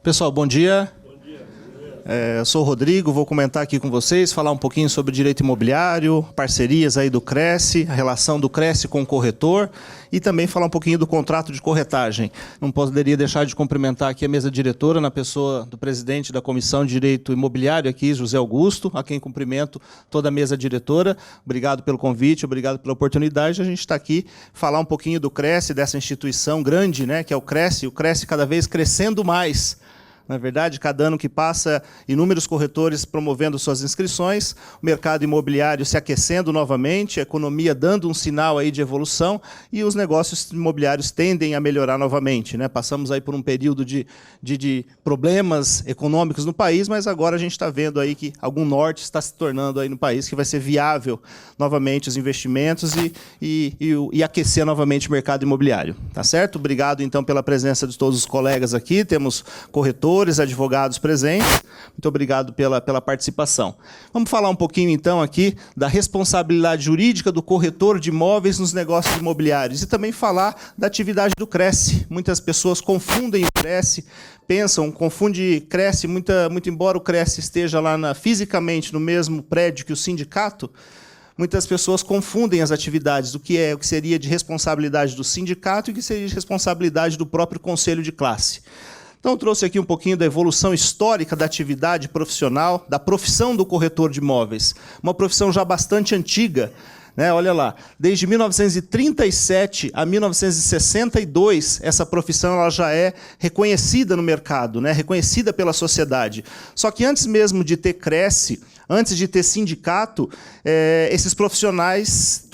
Pessoal, bom dia. Eu sou o Rodrigo, vou comentar aqui com vocês, falar um pouquinho sobre direito imobiliário, parcerias aí do Cresce, a relação do Cresce com o corretor e também falar um pouquinho do contrato de corretagem. Não poderia deixar de cumprimentar aqui a mesa diretora na pessoa do presidente da Comissão de Direito Imobiliário aqui, José Augusto, a quem cumprimento toda a mesa diretora. Obrigado pelo convite, obrigado pela oportunidade. A gente está aqui falar um pouquinho do Cresce, dessa instituição grande, né, que é o Cresce cada vez crescendo mais. Na verdade, cada ano que passa, inúmeros corretores promovendo suas inscrições, o mercado imobiliário se aquecendo novamente, a economia dando um sinal aí de evolução e os negócios imobiliários tendem a melhorar novamente, né? Passamos aí por um período de problemas econômicos no país, mas agora a gente está vendo aí que algum norte está se tornando aí no país, que vai ser viável novamente os investimentos e aquecer novamente o mercado imobiliário. Tá certo? Obrigado, então, pela presença de todos os colegas aqui. Temos corretores, advogados presentes. Muito obrigado pela participação. Vamos falar um pouquinho, então, aqui da responsabilidade jurídica do corretor de imóveis nos negócios imobiliários e também falar da atividade do Cresce. Muitas pessoas confundem o Cresce, confundem Cresce, muito embora o Cresce esteja lá fisicamente no mesmo prédio que o sindicato, muitas pessoas confundem as atividades, o que seria de responsabilidade do sindicato e o que seria de responsabilidade do próprio conselho de classe. Então, eu trouxe aqui um pouquinho da evolução histórica da atividade profissional, da profissão do corretor de imóveis. Uma profissão já bastante antiga, né? Olha lá, desde 1937 a 1962, essa profissão ela já é reconhecida no mercado, né? Reconhecida pela sociedade. Só que antes mesmo de ter Cresce, antes de ter sindicato, esses profissionais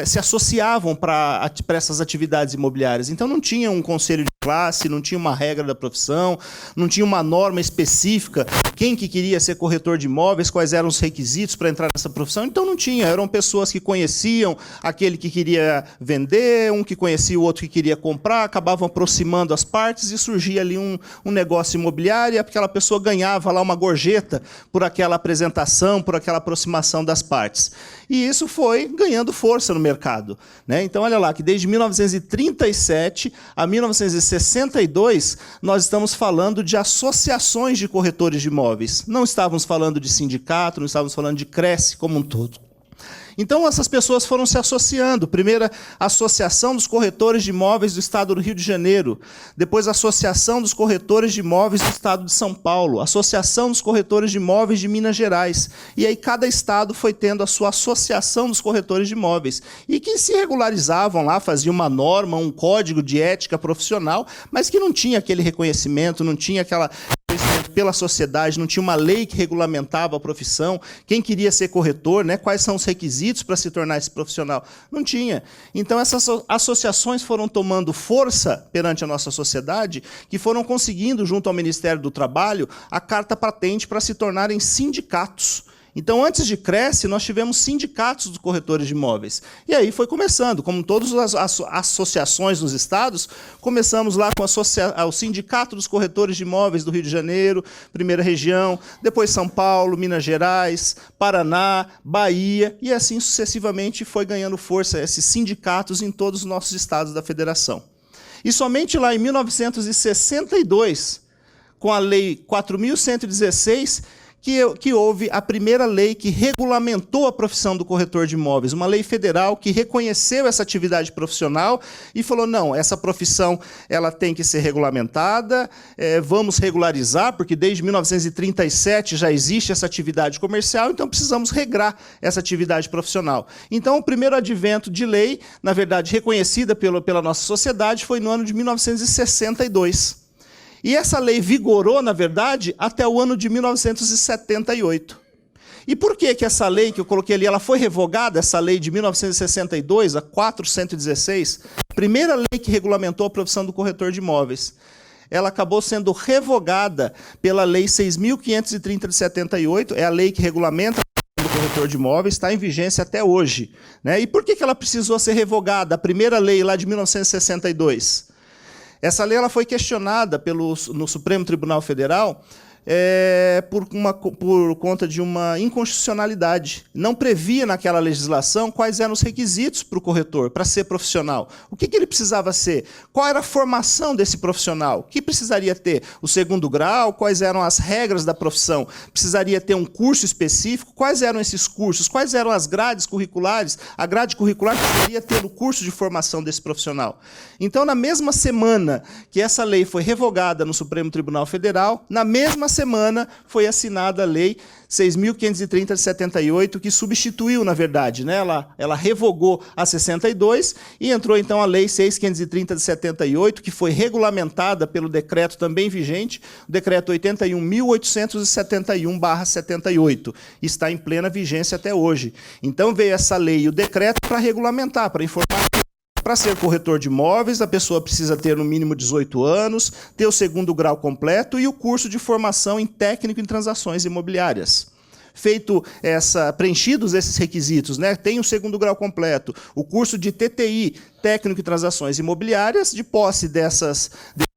se associavam para essas atividades imobiliárias. Então, não tinha um conselho de classe, não tinha uma regra da profissão, não tinha uma norma específica, quem que queria ser corretor de imóveis, quais eram os requisitos para entrar nessa profissão. Então, não tinha. Eram pessoas que conheciam aquele que queria vender, um que conhecia o outro que queria comprar, acabavam aproximando as partes e surgia ali um negócio imobiliário e aquela pessoa ganhava lá uma gorjeta por aquela apresentação, por aquela aproximação das partes. E isso foi ganhando força no mercado, né? Então, olha lá, que desde 1937 a 1962, nós estamos falando de associações de corretores de imóveis. Não estávamos falando de sindicato, não estávamos falando de Cresce como um todo. Então, essas pessoas foram se associando. Primeiro, a Associação dos Corretores de Imóveis do Estado do Rio de Janeiro. Depois, a Associação dos Corretores de Imóveis do Estado de São Paulo. A Associação dos Corretores de Imóveis de Minas Gerais. E aí, cada estado foi tendo a sua Associação dos Corretores de Imóveis. E que se regularizavam lá, faziam uma norma, um código de ética profissional, mas que não tinha aquele reconhecimento, não tinha aquela pela sociedade, não tinha uma lei que regulamentava a profissão, quem queria ser corretor, né, quais são os requisitos para se tornar esse profissional. Não tinha. Então, essas associações foram tomando força perante a nossa sociedade, que foram conseguindo, junto ao Ministério do Trabalho, a carta patente para se tornarem sindicatos. Então, antes de Cresce, nós tivemos sindicatos dos corretores de imóveis. E aí foi começando, como todas as associações nos estados, começamos lá com o Sindicato dos Corretores de Imóveis do Rio de Janeiro, primeira região, depois São Paulo, Minas Gerais, Paraná, Bahia, e assim sucessivamente foi ganhando força esses sindicatos em todos os nossos estados da federação. E somente lá em 1962, com a Lei 4.116, que houve a primeira lei que regulamentou a profissão do corretor de imóveis, uma lei federal que reconheceu essa atividade profissional e falou, não, essa profissão ela tem que ser regulamentada, vamos regularizar, porque desde 1937 já existe essa atividade comercial, então precisamos regrar essa atividade profissional. Então, o primeiro advento de lei, na verdade, reconhecida pela nossa sociedade, foi no ano de 1962. E essa lei vigorou, na verdade, até o ano de 1978. E por que essa lei que eu coloquei ali, ela foi revogada, essa lei de 1962, a 416, primeira lei que regulamentou a profissão do corretor de imóveis? Ela acabou sendo revogada pela Lei 6.530 de 78, é a lei que regulamenta a profissão do corretor de imóveis, está em vigência até hoje, né? E por que ela precisou ser revogada, a primeira lei lá de 1962? Essa lei ela foi questionada no Supremo Tribunal Federal por conta de uma inconstitucionalidade. Não previa naquela legislação quais eram os requisitos para o corretor, para ser profissional. O que ele precisava ser? Qual era a formação desse profissional? O que precisaria ter? O segundo grau? Quais eram as regras da profissão? Precisaria ter um curso específico? Quais eram esses cursos? Quais eram as grades curriculares? A grade curricular precisaria ter no curso de formação desse profissional. Então, na mesma semana que essa lei foi revogada no Supremo Tribunal Federal, na mesma semana foi assinada a Lei 6.530 de 78, que substituiu, na verdade, né? Ela revogou a 62 e entrou, então, a Lei 6.530 de 78, que foi regulamentada pelo decreto também vigente, o decreto 81.871/78. Está em plena vigência até hoje. Então, veio essa lei e o decreto para regulamentar, para informar. Para ser corretor de imóveis, a pessoa precisa ter no mínimo 18 anos, ter o segundo grau completo e o curso de formação em técnico em transações imobiliárias. Preenchidos esses requisitos, né? Tem o segundo grau completo, o curso de TTI, técnico em transações imobiliárias, de posse desses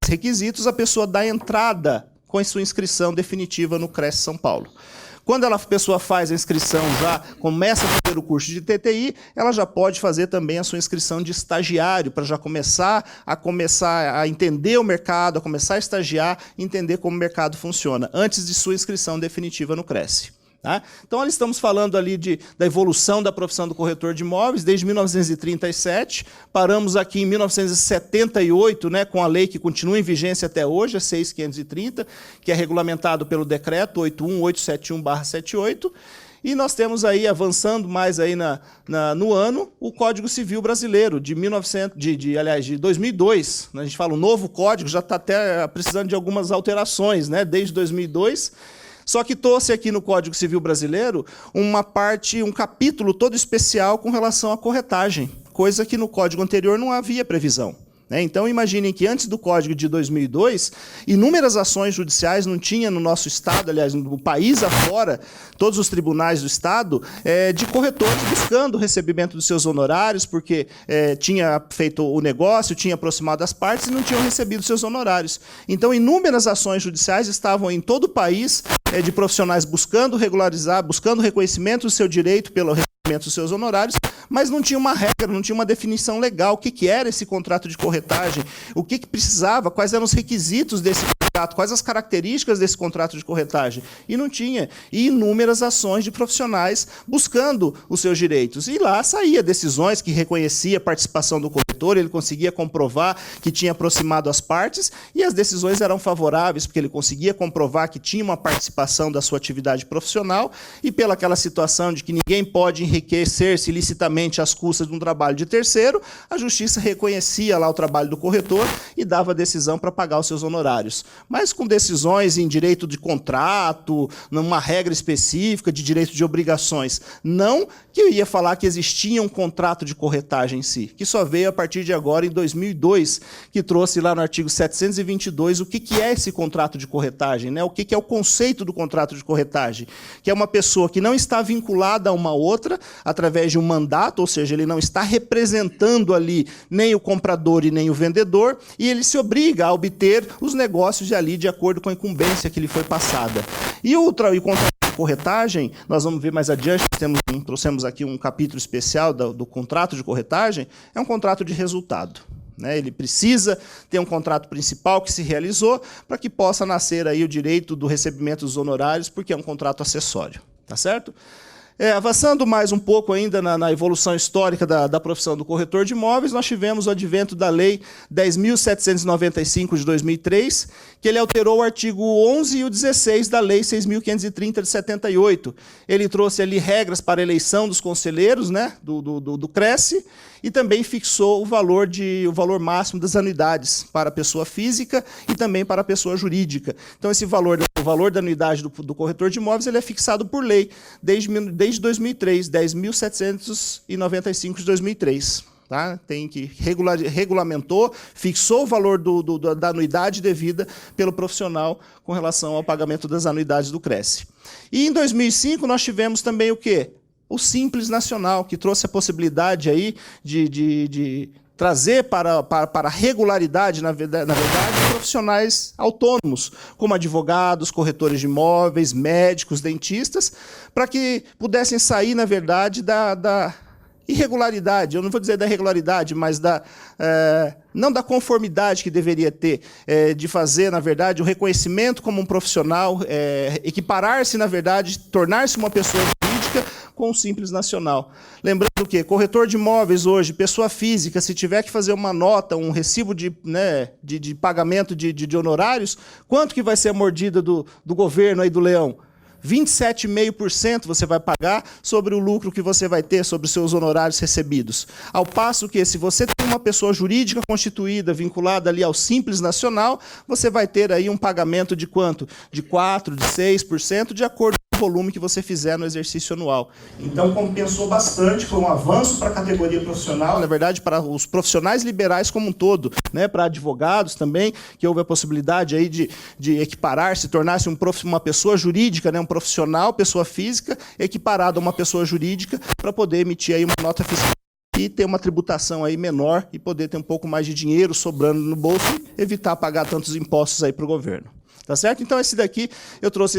requisitos, a pessoa dá entrada com a sua inscrição definitiva no CRES São Paulo. Quando a pessoa faz a inscrição, já começa a fazer o curso de TTI, ela já pode fazer também a sua inscrição de estagiário, para já começar a entender o mercado, a começar a estagiar, entender como o mercado funciona, antes de sua inscrição definitiva no CRES. Tá? Então, nós estamos falando ali da evolução da profissão do corretor de imóveis desde 1937, paramos aqui em 1978, né, com a lei que continua em vigência até hoje, a 6.530, que é regulamentado pelo decreto 81.871/78, e nós temos aí, avançando mais aí no ano, o Código Civil Brasileiro, de 2002. A gente fala o novo código, já está até precisando de algumas alterações, né, desde 2002, só que trouxe aqui no Código Civil Brasileiro um capítulo todo especial com relação à corretagem, coisa que no Código anterior não havia previsão. Então, imaginem que antes do Código de 2002, inúmeras ações judiciais não tinha no nosso Estado, aliás, no país afora, todos os tribunais do Estado, de corretores buscando o recebimento dos seus honorários, porque tinha feito o negócio, tinha aproximado as partes e não tinham recebido seus honorários. Então, inúmeras ações judiciais estavam em todo o país, de profissionais buscando regularizar, buscando reconhecimento do seu direito pelo recebimento dos seus honorários, mas não tinha uma regra, não tinha uma definição legal, o que era esse contrato de corretagem, o que precisava, quais eram os requisitos desse contrato, quais as características desse contrato de corretagem, e não tinha. E inúmeras ações de profissionais buscando os seus direitos. E lá saía decisões que reconhecia a participação do corretor, ele conseguia comprovar que tinha aproximado as partes, e as decisões eram favoráveis, porque ele conseguia comprovar que tinha uma participação da sua atividade profissional, e pelaquela situação de que ninguém pode enriquecer-se ilicitamente às custas de um trabalho de terceiro, a justiça reconhecia lá o trabalho do corretor e dava decisão para pagar os seus honorários. Mas com decisões em direito de contrato, numa regra específica de direito de obrigações. Não que eu ia falar que existia um contrato de corretagem em si, que só veio a partir de agora, em 2002, que trouxe lá no artigo 722 o que é esse contrato de corretagem, né? O que é o conceito do contrato de corretagem, que é uma pessoa que não está vinculada a uma outra através de um mandato, ou seja, ele não está representando ali nem o comprador e nem o vendedor, e ele se obriga a obter os negócios ali de acordo com a incumbência que lhe foi passada. E o contrato de corretagem, nós vamos ver mais adiante, trouxemos aqui um capítulo especial do contrato de corretagem, é um contrato de resultado. Ele precisa ter um contrato principal que se realizou para que possa nascer aí o direito do recebimento dos honorários, porque é um contrato acessório. Tá certo? Avançando mais um pouco ainda na evolução histórica da profissão do corretor de imóveis, nós tivemos o advento da Lei 10.795 de 2003, que ele alterou o artigo 11 e o 16 da Lei 6.530 de 78. Ele trouxe ali regras para a eleição dos conselheiros, né, do CRES, e também fixou o valor máximo das anuidades para a pessoa física e também para a pessoa jurídica. Então, o valor da anuidade do corretor de imóveis ele é fixado por lei desde 2003, 10.795 de 2003. Tá? Regulamentou, fixou o valor da anuidade devida pelo profissional com relação ao pagamento das anuidades do CRES. E em 2005 nós tivemos também o quê? O Simples Nacional, que trouxe a possibilidade aí de trazer para a regularidade, na verdade, profissionais autônomos, como advogados, corretores de imóveis, médicos, dentistas, para que pudessem sair, na verdade, da irregularidade, eu não vou dizer da irregularidade, mas não da conformidade que deveria ter, de fazer, na verdade, o reconhecimento como um profissional, equiparar-se, na verdade, tornar-se uma pessoa jurídica com o Simples Nacional. Lembrando que corretor de imóveis hoje, pessoa física, se tiver que fazer uma nota, um recibo de pagamento de honorários, quanto que vai ser a mordida do governo aí do leão? 27,5% você vai pagar sobre o lucro que você vai ter, sobre os seus honorários recebidos. Ao passo que, se você tem uma pessoa jurídica constituída, vinculada ali ao Simples Nacional, você vai ter aí um pagamento de quanto? De 4%, de 6%, de acordo com o volume que você fizer no exercício anual. Então, compensou bastante, foi um avanço para a categoria profissional, na verdade, para os profissionais liberais como um todo, né, para advogados também, que houve a possibilidade aí de equiparar-se, tornar-se uma pessoa jurídica, né, um profissional, pessoa física, equiparado a uma pessoa jurídica, para poder emitir aí uma nota fiscal e ter uma tributação aí menor e poder ter um pouco mais de dinheiro sobrando no bolso e evitar pagar tantos impostos aí para o governo. Tá certo? Então, esse daqui, eu trouxe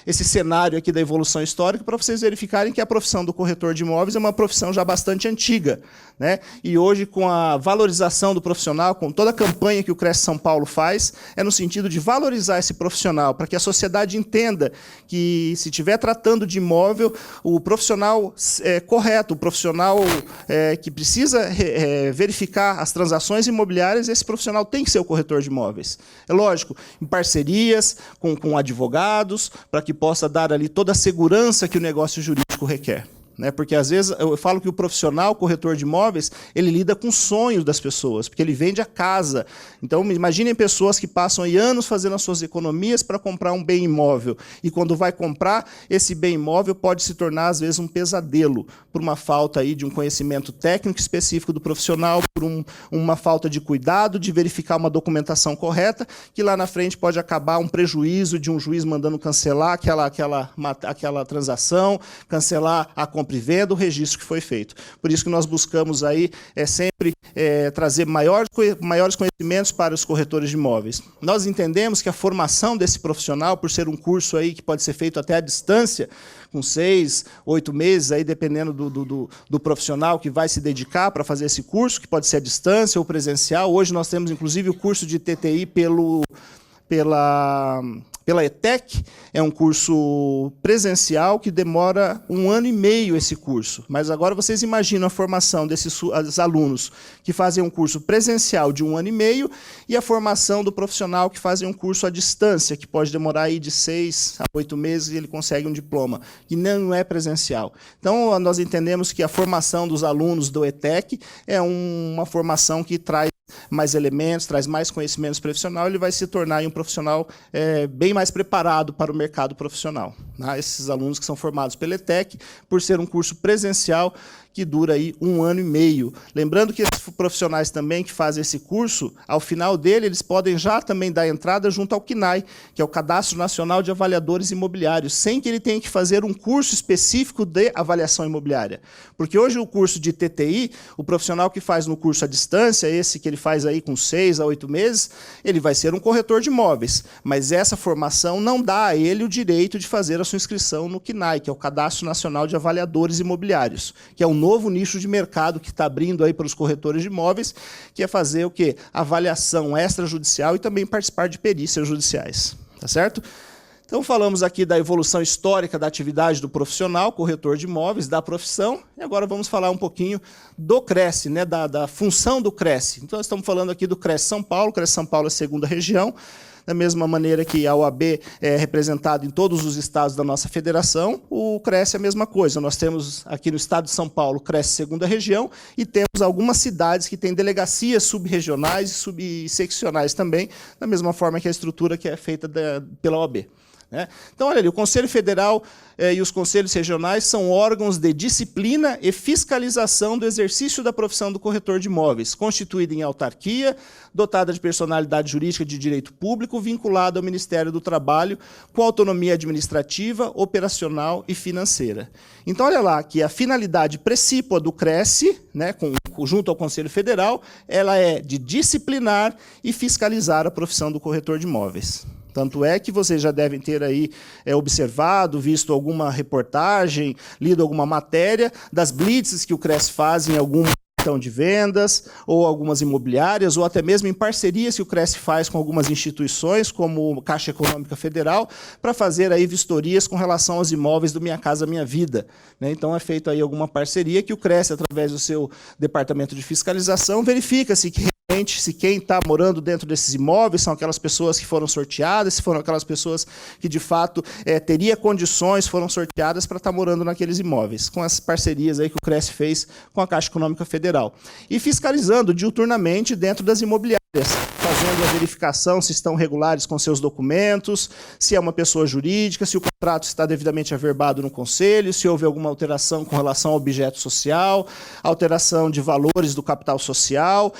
esse cenário aqui da evolução histórica para vocês verificarem que a profissão do corretor de imóveis é uma profissão já bastante antiga, né? E hoje, com a valorização do profissional, com toda a campanha que o Cresce São Paulo faz, é no sentido de valorizar esse profissional, para que a sociedade entenda que, se estiver tratando de imóvel, o profissional correto, o profissional que precisa verificar as transações imobiliárias, esse profissional tem que ser o corretor de imóveis. É lógico, em parceria, com advogados, para que possa dar ali toda a segurança que o negócio jurídico requer. Né? Porque, às vezes, eu falo que o profissional, corretor de imóveis, ele lida com sonhos das pessoas, porque ele vende a casa. Então, imaginem pessoas que passam aí anos fazendo as suas economias para comprar um bem imóvel. E, quando vai comprar, esse bem imóvel pode se tornar, às vezes, um pesadelo, por uma falta aí de um conhecimento técnico específico do profissional, por uma falta de cuidado, de verificar uma documentação correta, que lá na frente pode acabar um prejuízo de um juiz mandando cancelar aquela transação, cancelar a compra e venda, o registro que foi feito. Por isso que nós buscamos aí sempre trazer maiores conhecimentos para os corretores de imóveis. Nós entendemos que a formação desse profissional, por ser um curso aí que pode ser feito até à distância, com 6, 8 meses, aí, dependendo do profissional que vai se dedicar para fazer esse curso, que pode ser à distância ou presencial. Hoje nós temos, inclusive, o curso de TTI pela ETEC, é um curso presencial que demora 1 ano e meio esse curso. Mas agora vocês imaginam a formação desses alunos que fazem um curso presencial de 1 ano e meio e a formação do profissional que fazem um curso à distância, que pode demorar aí de 6 a 8 meses e ele consegue um diploma, que não é presencial. Então, nós entendemos que a formação dos alunos do ETEC é uma formação que traz mais elementos, traz mais conhecimentos profissional, ele vai se tornar aí um profissional bem mais preparado para o mercado profissional. Né? Esses alunos que são formados pela ETEC, por ser um curso presencial que dura aí 1 ano e meio. Lembrando que esses profissionais também que fazem esse curso, ao final dele, eles podem já também dar entrada junto ao CNAI, que é o Cadastro Nacional de Avaliadores Imobiliários, sem que ele tenha que fazer um curso específico de avaliação imobiliária. Porque hoje o curso de TTI, o profissional que faz no curso à distância, esse que ele faz aí com 6 a 8 meses, ele vai ser um corretor de imóveis. Mas essa formação não dá a ele o direito de fazer a sua inscrição no CNAI, que é o Cadastro Nacional de Avaliadores Imobiliários, que é um novo nicho de mercado que está abrindo aí para os corretores de imóveis, que é fazer o quê? Avaliação extrajudicial e também participar de perícias judiciais. Tá certo? Então, falamos aqui da evolução histórica da atividade do profissional, corretor de imóveis, da profissão, e agora vamos falar um pouquinho do Cresce, né, da função do Cresce. Então, nós estamos falando aqui do Cresce São Paulo. O Cresce São Paulo é a 2ª região, da mesma maneira que a OAB é representada em todos os estados da nossa federação, o Cresce é a mesma coisa. Nós temos aqui no estado de São Paulo, Cresce 2ª região, e temos algumas cidades que têm delegacias subregionais e subseccionais também, da mesma forma que a estrutura que é feita pela OAB. né? Então, olha ali, o Conselho Federal e os conselhos regionais são órgãos de disciplina e fiscalização do exercício da profissão do corretor de imóveis, constituída em autarquia, dotada de personalidade jurídica de direito público, vinculada ao Ministério do Trabalho, com autonomia administrativa, operacional e financeira. Então, olha lá, que a finalidade precípua do CRESE, né, junto ao Conselho Federal, ela é de disciplinar e fiscalizar a profissão do corretor de imóveis. Tanto é que vocês já devem ter aí observado, visto alguma reportagem, lido alguma matéria das blitzes que o CRESE faz em algum cartão de vendas, ou algumas imobiliárias, ou até mesmo em parcerias que o CRESE faz com algumas instituições, como Caixa Econômica Federal, para fazer aí vistorias com relação aos imóveis do Minha Casa Minha Vida, né? Então é feito aí alguma parceria que o CRESE, através do seu departamento de fiscalização, verifica-se que se quem está morando dentro desses imóveis são aquelas pessoas que foram sorteadas, se foram aquelas pessoas que, de fato, teria condições, foram sorteadas para estar morando naqueles imóveis, com as parcerias aí que o CRESE fez com a Caixa Econômica Federal. E fiscalizando diuturnamente dentro das imobiliárias, fazendo a verificação se estão regulares com seus documentos, se é uma pessoa jurídica, se o contrato está devidamente averbado no conselho, se houve alguma alteração com relação ao objeto social, alteração de valores do capital social,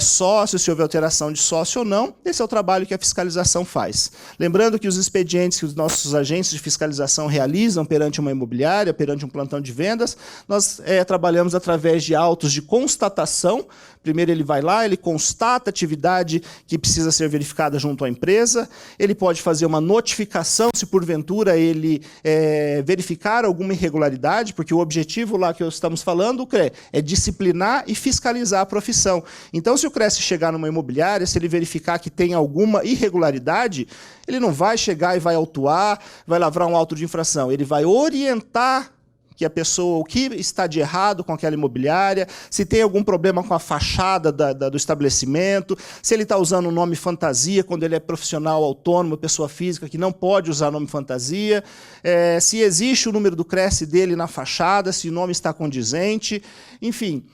sócio, se houve alteração de sócio ou não. Esse é o trabalho que a fiscalização faz. Lembrando que os expedientes que os nossos agentes de fiscalização realizam perante uma imobiliária, perante um plantão de vendas, nós trabalhamos através de autos de constatação. Primeiro ele vai lá, ele constata a atividade que precisa ser verificada junto à empresa, ele pode fazer uma notificação se porventura ele verificar alguma irregularidade, porque o objetivo lá que estamos falando é disciplinar e fiscalizar a profissão. Então, se o CRESE chegar numa imobiliária, se ele verificar que tem alguma irregularidade, ele não vai chegar e vai autuar, vai lavrar um auto de infração, ele vai orientar que a pessoa, o que está de errado com aquela imobiliária, se tem algum problema com a fachada do estabelecimento, se ele está usando um nome fantasia quando ele é profissional autônomo, pessoa física que não pode usar nome fantasia, se existe o número do CRESE dele na fachada, se o nome está condizente, enfim.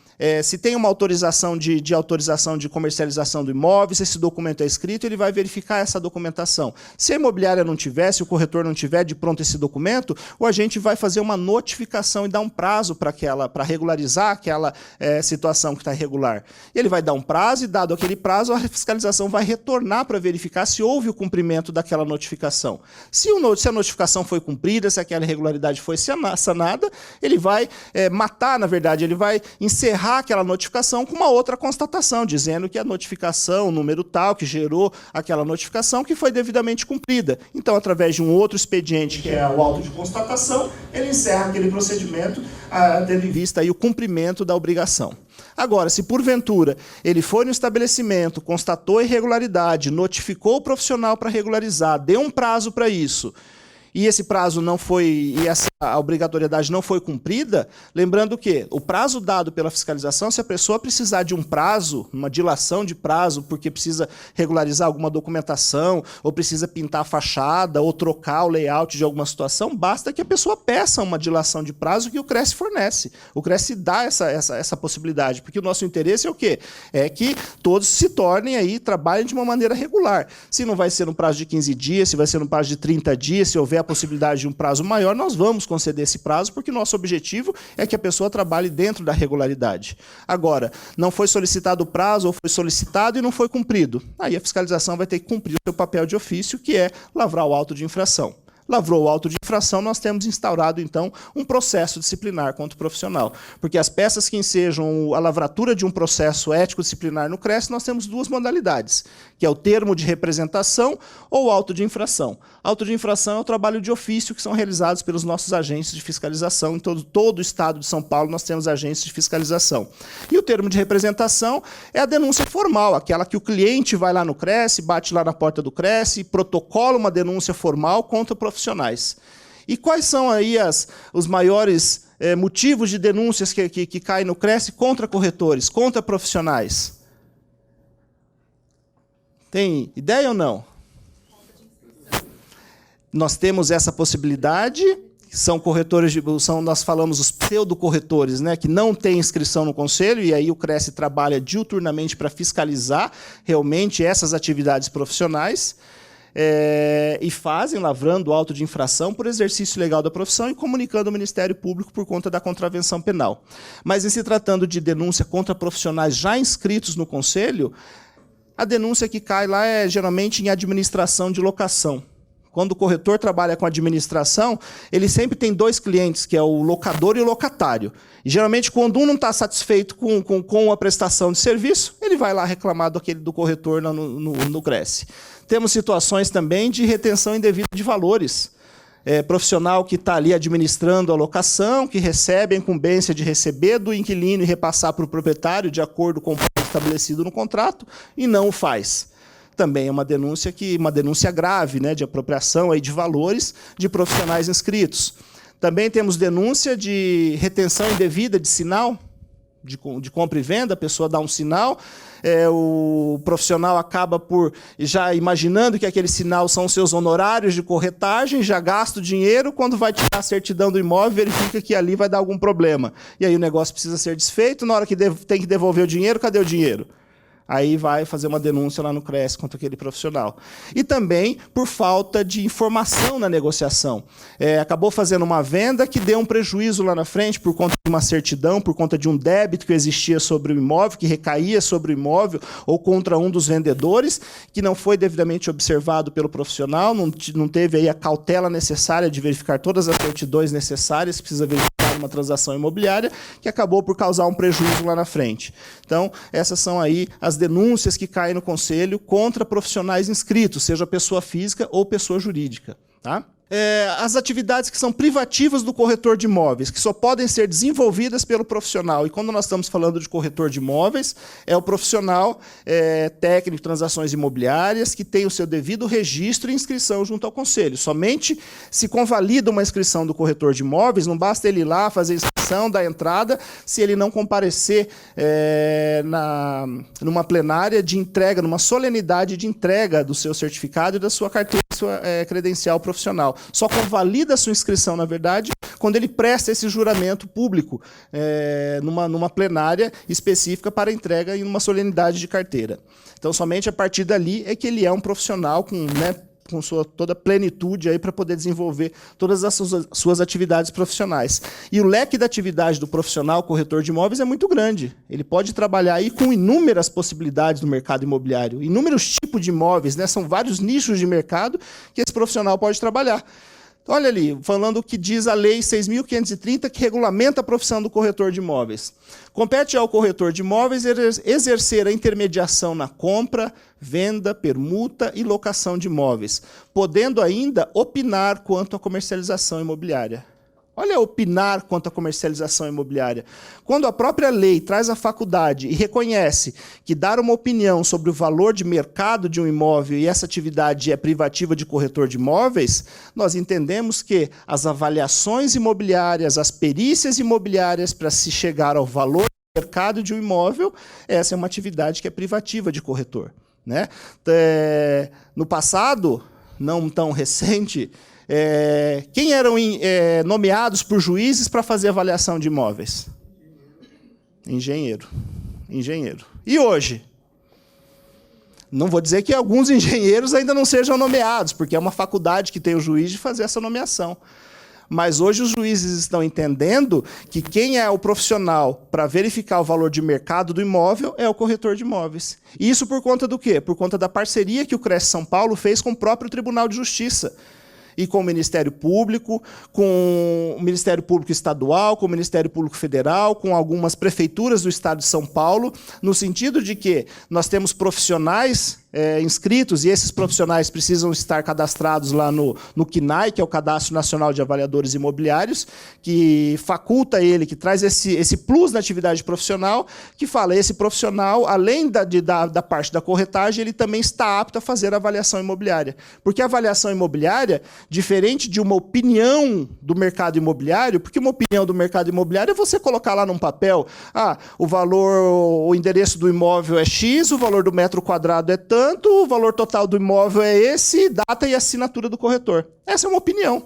Se tem uma autorização de comercialização do imóvel, se esse documento é escrito, ele vai verificar essa documentação. Se a imobiliária não tiver, se o corretor não tiver de pronto esse documento, o agente vai fazer uma notificação e dar um prazo para regularizar aquela situação que está irregular. Ele vai dar um prazo e, dado aquele prazo, a fiscalização vai retornar para verificar se houve o cumprimento daquela notificação. Se a notificação foi cumprida, se aquela irregularidade foi sanada, ele vai matar, na verdade, ele vai encerrar aquela notificação com uma outra constatação, dizendo que a notificação, o número tal, que gerou aquela notificação, que foi devidamente cumprida. Então, através de um outro expediente, que é o auto de constatação, ele encerra aquele procedimento, tendo em vista aí o cumprimento da obrigação. Agora, se porventura ele foi no estabelecimento, constatou a irregularidade, notificou o profissional para regularizar, deu um prazo para isso, e esse prazo não foi, e essa obrigatoriedade não foi cumprida, lembrando que o prazo dado pela fiscalização, se a pessoa precisar de um prazo, uma dilação de prazo, porque precisa regularizar alguma documentação, ou precisa pintar a fachada, ou trocar o layout de alguma situação, basta que a pessoa peça uma dilação de prazo que o CRESE fornece. O CRESE dá essa possibilidade, porque o nosso interesse é o quê? É que todos se tornem aí, trabalhem de uma maneira regular. Se não vai ser no prazo de 15 dias, se vai ser no prazo de 30 dias, se houver a possibilidade de um prazo maior, nós vamos conceder esse prazo, porque nosso objetivo é que a pessoa trabalhe dentro da regularidade. Agora, não foi solicitado o prazo, ou foi solicitado e não foi cumprido. Aí a fiscalização vai ter que cumprir o seu papel de ofício, que é lavrar o auto de infração. Lavrou o auto de infração, nós temos instaurado, então, um processo disciplinar contra o profissional. Porque as peças que ensejam a lavratura de um processo ético-disciplinar no CRESE, nós temos duas modalidades, que é o termo de representação ou o auto de infração. Auto de infração é o trabalho de ofício que são realizados pelos nossos agentes de fiscalização. Em todo o estado de São Paulo, nós temos agentes de fiscalização. E o termo de representação é a denúncia formal, aquela que o cliente vai lá no CRESE, bate lá na porta do CRESE, protocola uma denúncia formal contra profissionais. E quais são aí os maiores motivos de denúncias que caem no CRESE contra corretores, contra profissionais? Tem ideia ou não? Nós temos essa possibilidade, são corretores, nós falamos os pseudo-corretores, né, que não têm inscrição no conselho, e aí o CRESE trabalha diuturnamente para fiscalizar realmente essas atividades profissionais. e fazem, lavrando o auto de infração por exercício legal da profissão e comunicando ao Ministério Público por conta da contravenção penal. Mas, em se tratando de denúncia contra profissionais já inscritos no Conselho, a denúncia que cai lá é geralmente em administração de locação. Quando o corretor trabalha com administração, ele sempre tem dois clientes, que é o locador e o locatário. E, geralmente, quando um não está satisfeito com a prestação de serviço, ele vai lá reclamar do corretor no CRESSE. Temos situações também de retenção indevida de valores. Profissional que está ali administrando a locação, que recebe a incumbência de receber do inquilino e repassar para o proprietário, de acordo com o estabelecido no contrato, e não o faz. Também é uma denúncia grave, né, de apropriação aí de valores de profissionais inscritos. Também temos denúncia de retenção indevida de sinal, de compra e venda, a pessoa dá um sinal, o profissional acaba por, já imaginando que aquele sinal são seus honorários de corretagem, já gasta o dinheiro, quando vai tirar a certidão do imóvel, verifica que ali vai dar algum problema. E aí o negócio precisa ser desfeito, na hora que tem que devolver o dinheiro, cadê o dinheiro? Aí vai fazer uma denúncia lá no CRESSE contra aquele profissional. E também por falta de informação na negociação. Acabou fazendo uma venda que deu um prejuízo lá na frente por conta de uma certidão, por conta de um débito que existia sobre o imóvel, que recaía sobre o imóvel, ou contra um dos vendedores, que não foi devidamente observado pelo profissional, não teve aí a cautela necessária de verificar todas as certidões necessárias, precisa verificar uma transação imobiliária, que acabou por causar um prejuízo lá na frente. Então, essas são aí as denúncias que caem no Conselho contra profissionais inscritos, seja pessoa física ou pessoa jurídica. Tá? As atividades que são privativas do corretor de imóveis, que só podem ser desenvolvidas pelo profissional. E quando nós estamos falando de corretor de imóveis, é o profissional técnico de transações imobiliárias que tem o seu devido registro e inscrição junto ao Conselho. Somente se convalida uma inscrição do corretor de imóveis, não basta ele ir lá fazer a inscrição da entrada, se ele não comparecer numa plenária de entrega, numa solenidade de entrega do seu certificado e da sua carteira, sua credencial profissional. Só convalida a sua inscrição, na verdade, quando ele presta esse juramento público numa plenária específica para entrega em uma solenidade de carteira. Então, somente a partir dali é que ele é um profissional com toda a plenitude aí para poder desenvolver todas as suas atividades profissionais. E o leque da atividade do profissional corretor de imóveis é muito grande. Ele pode trabalhar aí com inúmeras possibilidades no mercado imobiliário, inúmeros tipos de imóveis, né? São vários nichos de mercado que esse profissional pode trabalhar. Olha ali, falando o que diz a Lei 6.530, que regulamenta a profissão do corretor de imóveis. Compete ao corretor de imóveis exercer a intermediação na compra, venda, permuta e locação de imóveis, podendo ainda opinar quanto à comercialização imobiliária. Olha, opinar quanto à comercialização imobiliária. Quando a própria lei traz a faculdade e reconhece que dar uma opinião sobre o valor de mercado de um imóvel e essa atividade é privativa de corretor de imóveis, nós entendemos que as avaliações imobiliárias, as perícias imobiliárias para se chegar ao valor de mercado de um imóvel, essa é uma atividade que é privativa de corretor. Né? No passado, não tão recente, quem eram nomeados por juízes para fazer avaliação de imóveis? Engenheiro. E hoje? Não vou dizer que alguns engenheiros ainda não sejam nomeados, porque é uma faculdade que tem o juiz de fazer essa nomeação. Mas hoje os juízes estão entendendo que quem é o profissional para verificar o valor de mercado do imóvel é o corretor de imóveis. E isso por conta do quê? Por conta da parceria que o CRESSE São Paulo fez com o próprio Tribunal de Justiça. E com o Ministério Público, com o Ministério Público Estadual, com o Ministério Público Federal, com algumas prefeituras do Estado de São Paulo, no sentido de que nós temos profissionais inscritos, e esses profissionais precisam estar cadastrados lá no CNAI, que é o Cadastro Nacional de Avaliadores Imobiliários, que faculta ele, que traz esse plus na atividade profissional, que fala, esse profissional, além da parte da corretagem, ele também está apto a fazer a avaliação imobiliária. Porque a avaliação imobiliária, diferente de uma opinião do mercado imobiliário, porque uma opinião do mercado imobiliário é você colocar lá num papel, o endereço do imóvel é X, o valor do metro quadrado é tanto, o valor total do imóvel é esse, data e assinatura do corretor. Essa é uma opinião.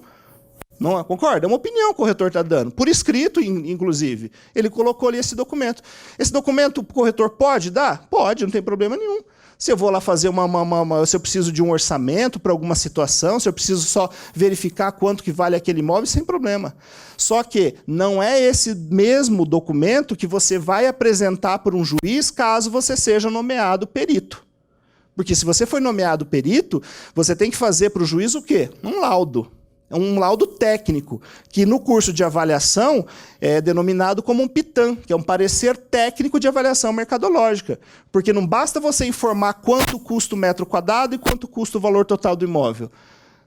Não concorda? É uma opinião que o corretor está dando. Por escrito, inclusive. Ele colocou ali esse documento. Esse documento o corretor pode dar? Pode, não tem problema nenhum. Se eu vou lá fazer se eu preciso de um orçamento para alguma situação, se eu preciso só verificar quanto que vale aquele imóvel, sem problema. Só que não é esse mesmo documento que você vai apresentar para um juiz caso você seja nomeado perito. Porque se você foi nomeado perito, você tem que fazer para o juiz o quê? Um laudo. Um laudo técnico, que no curso de avaliação é denominado como um PITAM, que é um parecer técnico de avaliação mercadológica. Porque não basta você informar quanto custa o metro quadrado e quanto custa o valor total do imóvel.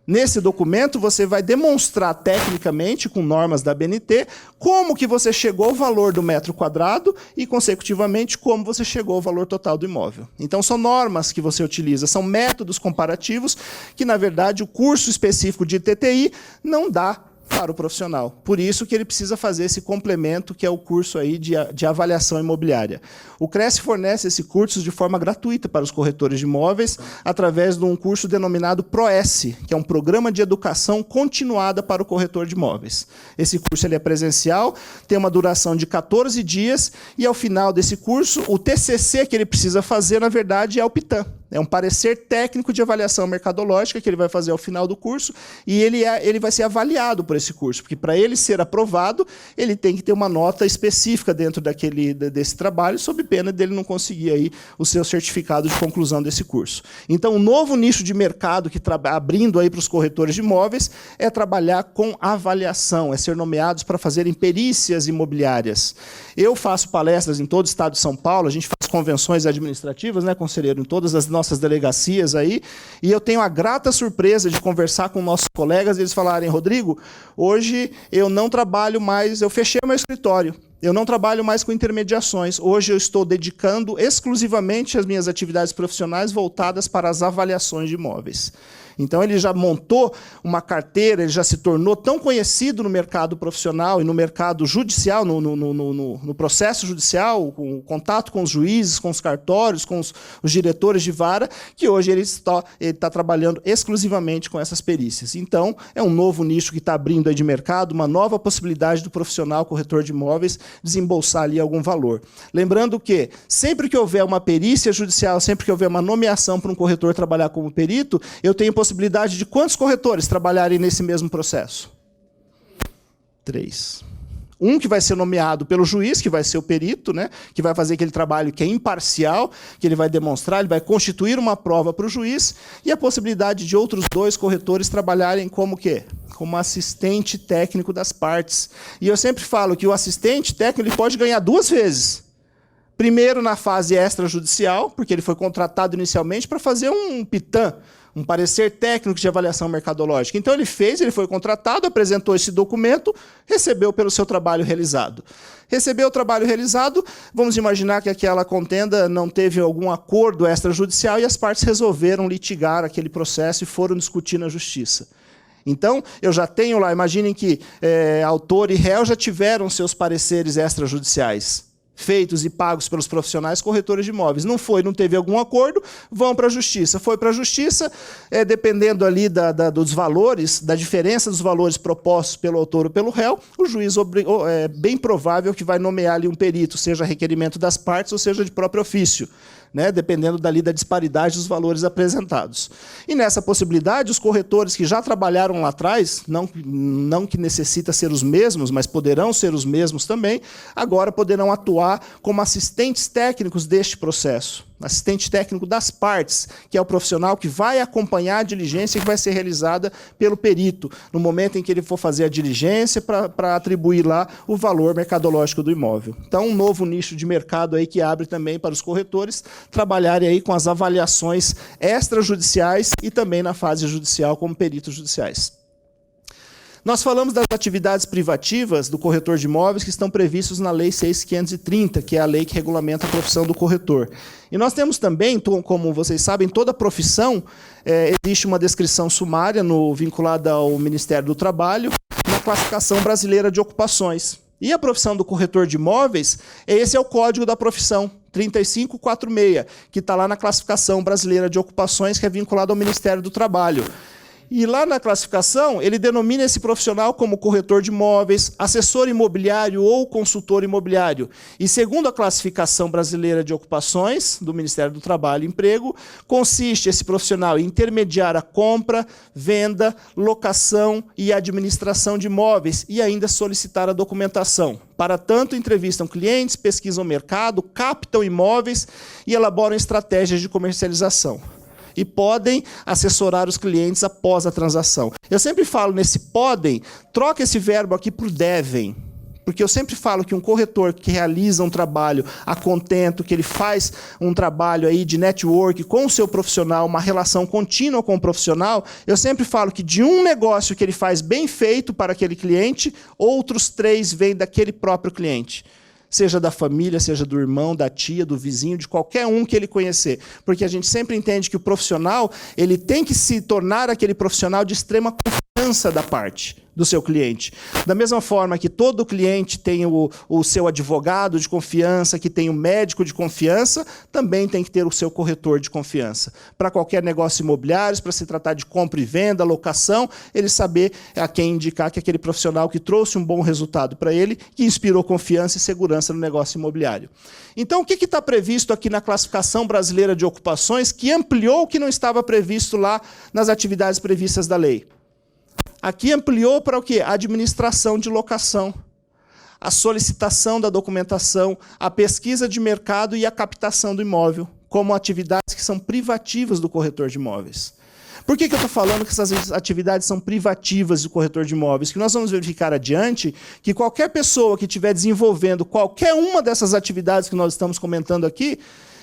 Nesse documento, você vai demonstrar tecnicamente, com normas da ABNT, como que você chegou ao valor do metro quadrado e, consecutivamente, como você chegou ao valor total do imóvel. Então, são normas que você utiliza, são métodos comparativos que, na verdade, o curso específico de TTI não dá para o profissional. Por isso que ele precisa fazer esse complemento, que é o curso aí de avaliação imobiliária. O Cresce fornece esse curso de forma gratuita para os corretores de imóveis, através de um curso denominado PROES, que é um programa de educação continuada para o corretor de imóveis. Esse curso ele é presencial, tem uma duração de 14 dias, e ao final desse curso, o TCC que ele precisa fazer, na verdade, é o PITAM. É um parecer técnico de avaliação mercadológica que ele vai fazer ao final do curso, e ele vai ser avaliado por esse curso, porque para ele ser aprovado, ele tem que ter uma nota específica dentro desse trabalho, sob pena dele não conseguir aí o seu certificado de conclusão desse curso. Então, o novo nicho de mercado que está abrindo aí para os corretores de imóveis é trabalhar com avaliação, é ser nomeados para fazerem perícias imobiliárias. Eu faço palestras em todo o estado de São Paulo, a gente faz convenções administrativas, né, conselheiro, em todas as nossas delegacias aí, e eu tenho a grata surpresa de conversar com nossos colegas e eles falarem: Rodrigo, hoje eu não trabalho mais, eu fechei o meu escritório, eu não trabalho mais com intermediações, hoje eu estou dedicando exclusivamente as minhas atividades profissionais voltadas para as avaliações de imóveis. Então, ele já montou uma carteira, ele já se tornou tão conhecido no mercado profissional e no mercado judicial, no processo judicial, com o contato com os juízes, com os cartórios, com os diretores de vara, que hoje ele está trabalhando exclusivamente com essas perícias. Então, é um novo nicho que está abrindo aí de mercado, uma nova possibilidade do profissional corretor de imóveis desembolsar ali algum valor. Lembrando que, sempre que houver uma perícia judicial, sempre que houver uma nomeação para um corretor trabalhar como perito, eu tenho possibilidade de quantos corretores trabalharem nesse mesmo processo? 3. Um que vai ser nomeado pelo juiz, que vai ser o perito, né, que vai fazer aquele trabalho que é imparcial, que ele vai demonstrar, ele vai constituir uma prova para o juiz, e a possibilidade de outros 2 corretores trabalharem como quê? Como assistente técnico das partes. E eu sempre falo que o assistente técnico ele pode ganhar 2 vezes. Primeiro, na fase extrajudicial, porque ele foi contratado inicialmente para fazer um PITAM, um parecer técnico de avaliação mercadológica. Então, ele foi contratado, apresentou esse documento, recebeu pelo seu trabalho realizado. Recebeu o trabalho realizado, vamos imaginar que aquela contenda não teve algum acordo extrajudicial e as partes resolveram litigar aquele processo e foram discutir na justiça. Então, eu já tenho lá, imaginem que autor e réu já tiveram seus pareceres extrajudiciais feitos e pagos pelos profissionais corretores de imóveis. Não teve algum acordo, vão para a justiça. Foi para a justiça, dependendo ali dos valores, da diferença dos valores propostos pelo autor ou pelo réu, o juiz é bem provável que vai nomear ali um perito, seja requerimento das partes ou seja de próprio ofício, né, dependendo da disparidade dos valores apresentados. E nessa possibilidade, os corretores que já trabalharam lá atrás, não que necessita ser os mesmos, mas poderão ser os mesmos também, agora poderão atuar como assistentes técnicos deste processo. Assistente técnico das partes, que é o profissional que vai acompanhar a diligência que vai ser realizada pelo perito, no momento em que ele for fazer a diligência para atribuir lá o valor mercadológico do imóvel. Então, um novo nicho de mercado aí que abre também para os corretores trabalharem aí com as avaliações extrajudiciais e também na fase judicial como peritos judiciais. Nós falamos das atividades privativas do corretor de imóveis que estão previstos na Lei 6.530, que é a lei que regulamenta a profissão do corretor. E nós temos também, como vocês sabem, toda profissão, existe uma descrição sumária vinculada ao Ministério do Trabalho, na classificação brasileira de ocupações. E a profissão do corretor de imóveis, esse é o código da profissão, 3546, que está lá na classificação brasileira de ocupações, que é vinculado ao Ministério do Trabalho. E lá na classificação, ele denomina esse profissional como corretor de imóveis, assessor imobiliário ou consultor imobiliário. E segundo a classificação brasileira de ocupações do Ministério do Trabalho e Emprego, consiste esse profissional em intermediar a compra, venda, locação e administração de imóveis e ainda solicitar a documentação. Para tanto, entrevistam clientes, pesquisam o mercado, captam imóveis e elaboram estratégias de comercialização. E podem assessorar os clientes após a transação. Eu sempre falo nesse podem, troca esse verbo aqui por devem. Porque eu sempre falo que um corretor que realiza um trabalho a contento, que ele faz um trabalho aí de network com o seu profissional, uma relação contínua com o profissional, eu sempre falo que de um negócio que ele faz bem feito para aquele cliente, outros 3 vêm daquele próprio cliente. Seja da família, seja do irmão, da tia, do vizinho, de qualquer um que ele conhecer. Porque a gente sempre entende que o profissional ele tem que se tornar aquele profissional de extrema confiança da parte do seu cliente. Da mesma forma que todo cliente tem o seu advogado de confiança, que tem o médico de confiança, também tem que ter o seu corretor de confiança. Para qualquer negócio imobiliário, para se tratar de compra e venda, locação, ele saber a quem indicar que aquele profissional que trouxe um bom resultado para ele, que inspirou confiança e segurança no negócio imobiliário. Então, o que está previsto aqui na classificação brasileira de ocupações que ampliou o que não estava previsto lá nas atividades previstas da lei? Aqui ampliou para o quê? A administração de locação, a solicitação da documentação, a pesquisa de mercado e a captação do imóvel, como atividades que são privativas do corretor de imóveis. Por que eu estou falando que essas atividades são privativas do corretor de imóveis? Que nós vamos verificar adiante que qualquer pessoa que estiver desenvolvendo qualquer uma dessas atividades que nós estamos comentando aqui,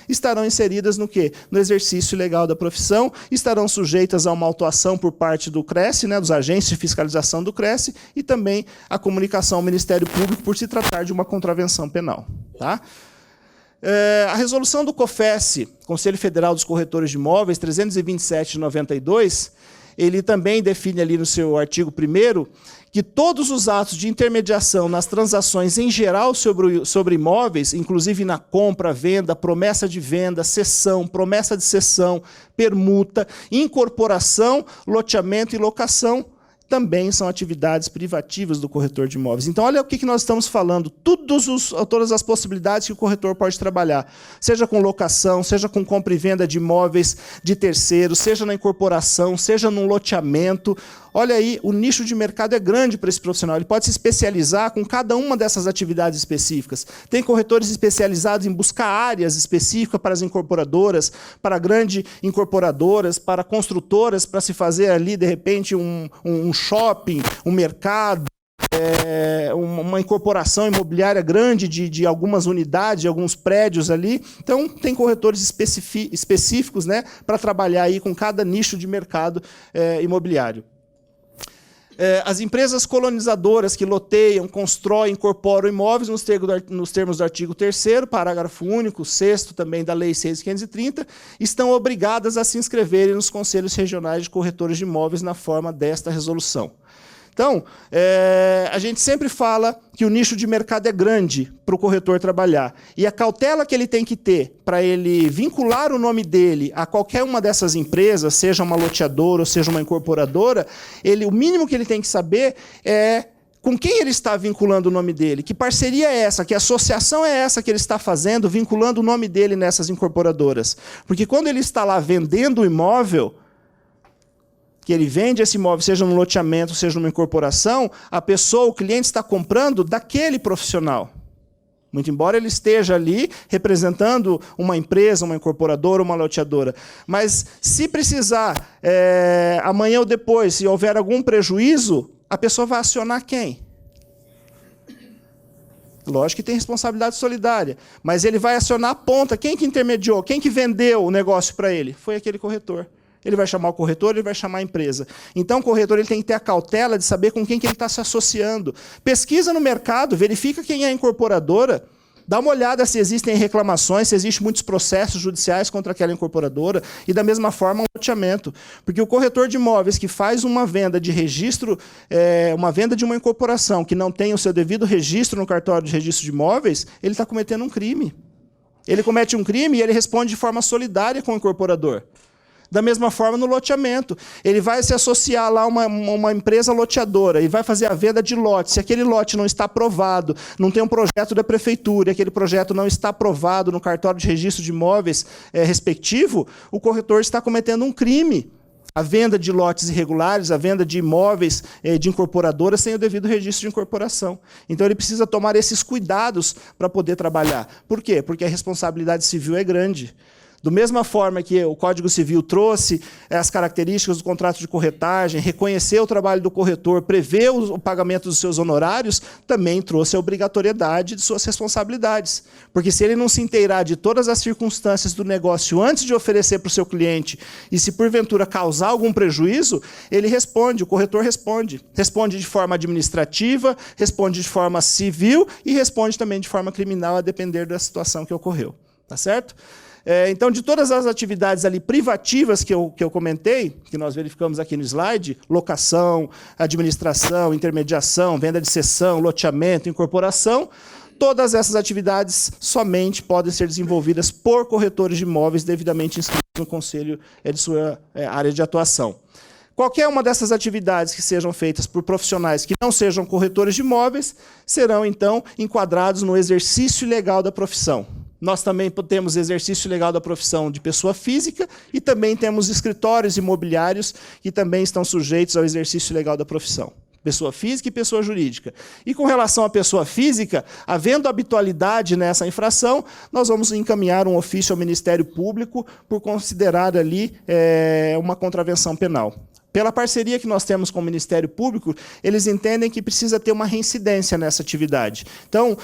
estarão inseridas no quê? No exercício legal da profissão, estarão sujeitas a uma autuação por parte do CRESSE, né, dos agentes de fiscalização do CRESSE, e também a comunicação ao Ministério Público por se tratar de uma contravenção penal. Tá? A resolução do COFES, Conselho Federal dos Corretores de Imóveis, 327 de 92, ele também define ali no seu artigo 1º que todos os atos de intermediação nas transações em geral sobre imóveis, inclusive na compra, venda, promessa de venda, cessão, promessa de cessão, permuta, incorporação, loteamento e locação, também são atividades privativas do corretor de imóveis. Então, olha o que nós estamos falando, todas as possibilidades que o corretor pode trabalhar, seja com locação, seja com compra e venda de imóveis de terceiros, seja na incorporação, seja num loteamento. Olha aí, o nicho de mercado é grande para esse profissional. Ele pode se especializar com cada uma dessas atividades específicas. Tem corretores especializados em buscar áreas específicas para as incorporadoras, para grandes incorporadoras, para construtoras, para se fazer ali, de repente, um shopping, um mercado, uma incorporação imobiliária grande de algumas unidades, de alguns prédios ali. Então, tem corretores específicos, né, para trabalhar aí com cada nicho de mercado imobiliário. As empresas colonizadoras que loteiam, constroem, incorporam imóveis nos termos do artigo 3º, parágrafo único, 6º também da Lei 6.530, estão obrigadas a se inscreverem nos conselhos regionais de corretores de imóveis na forma desta resolução. Então, a gente sempre fala que o nicho de mercado é grande para o corretor trabalhar. E a cautela que ele tem que ter para ele vincular o nome dele a qualquer uma dessas empresas, seja uma loteadora ou seja uma incorporadora, o mínimo que ele tem que saber é com quem ele está vinculando o nome dele, que parceria é essa, que associação é essa que ele está fazendo, vinculando o nome dele nessas incorporadoras. Porque quando ele está lá vendendo o imóvel, que ele vende esse imóvel, seja num loteamento, seja numa incorporação, a pessoa, o cliente está comprando daquele profissional. Muito embora ele esteja ali representando uma empresa, uma incorporadora, uma loteadora. Mas se precisar, amanhã ou depois, se houver algum prejuízo, a pessoa vai acionar quem? Lógico que tem responsabilidade solidária, mas ele vai acionar a ponta. Quem que intermediou? Quem que vendeu o negócio para ele? Foi aquele corretor. Ele vai chamar o corretor, ele vai chamar a empresa. Então, o corretor ele tem que ter a cautela de saber com quem que ele está se associando. Pesquisa no mercado, verifica quem é a incorporadora, dá uma olhada se existem reclamações, se existem muitos processos judiciais contra aquela incorporadora, e da mesma forma um loteamento. Porque o corretor de imóveis que faz uma venda de registro, uma venda de uma incorporação que não tem o seu devido registro no cartório de registro de imóveis, ele está cometendo um crime. Ele comete um crime e ele responde de forma solidária com o incorporador. Da mesma forma no loteamento. Ele vai se associar lá a uma empresa loteadora e vai fazer a venda de lote. Se aquele lote não está aprovado, não tem um projeto da prefeitura, e aquele projeto não está aprovado no cartório de registro de imóveis respectivo, o corretor está cometendo um crime. A venda de lotes irregulares, a venda de imóveis de incorporadoras sem o devido registro de incorporação. Então, ele precisa tomar esses cuidados para poder trabalhar. Por quê? Porque a responsabilidade civil é grande. Da mesma forma que o Código Civil trouxe as características do contrato de corretagem, reconheceu o trabalho do corretor, prevê o pagamento dos seus honorários, também trouxe a obrigatoriedade de suas responsabilidades. Porque se ele não se inteirar de todas as circunstâncias do negócio antes de oferecer para o seu cliente, e se porventura causar algum prejuízo, ele responde, o corretor responde. Responde de forma administrativa, responde de forma civil e responde também de forma criminal, a depender da situação que ocorreu. Tá certo? Então, de todas as atividades ali privativas que eu comentei, que nós verificamos aqui no slide, locação, administração, intermediação, venda de cessão, loteamento, incorporação, todas essas atividades somente podem ser desenvolvidas por corretores de imóveis devidamente inscritos no conselho de sua área de atuação. Qualquer uma dessas atividades que sejam feitas por profissionais que não sejam corretores de imóveis serão, então, enquadrados no exercício legal da profissão. Nós também temos exercício legal da profissão de pessoa física e também temos escritórios imobiliários que também estão sujeitos ao exercício legal da profissão. Pessoa física e pessoa jurídica. E com relação à pessoa física, havendo habitualidade nessa infração, nós vamos encaminhar um ofício ao Ministério Público por considerar ali uma contravenção penal. Pela parceria que nós temos com o Ministério Público, eles entendem que precisa ter uma reincidência nessa atividade. Então,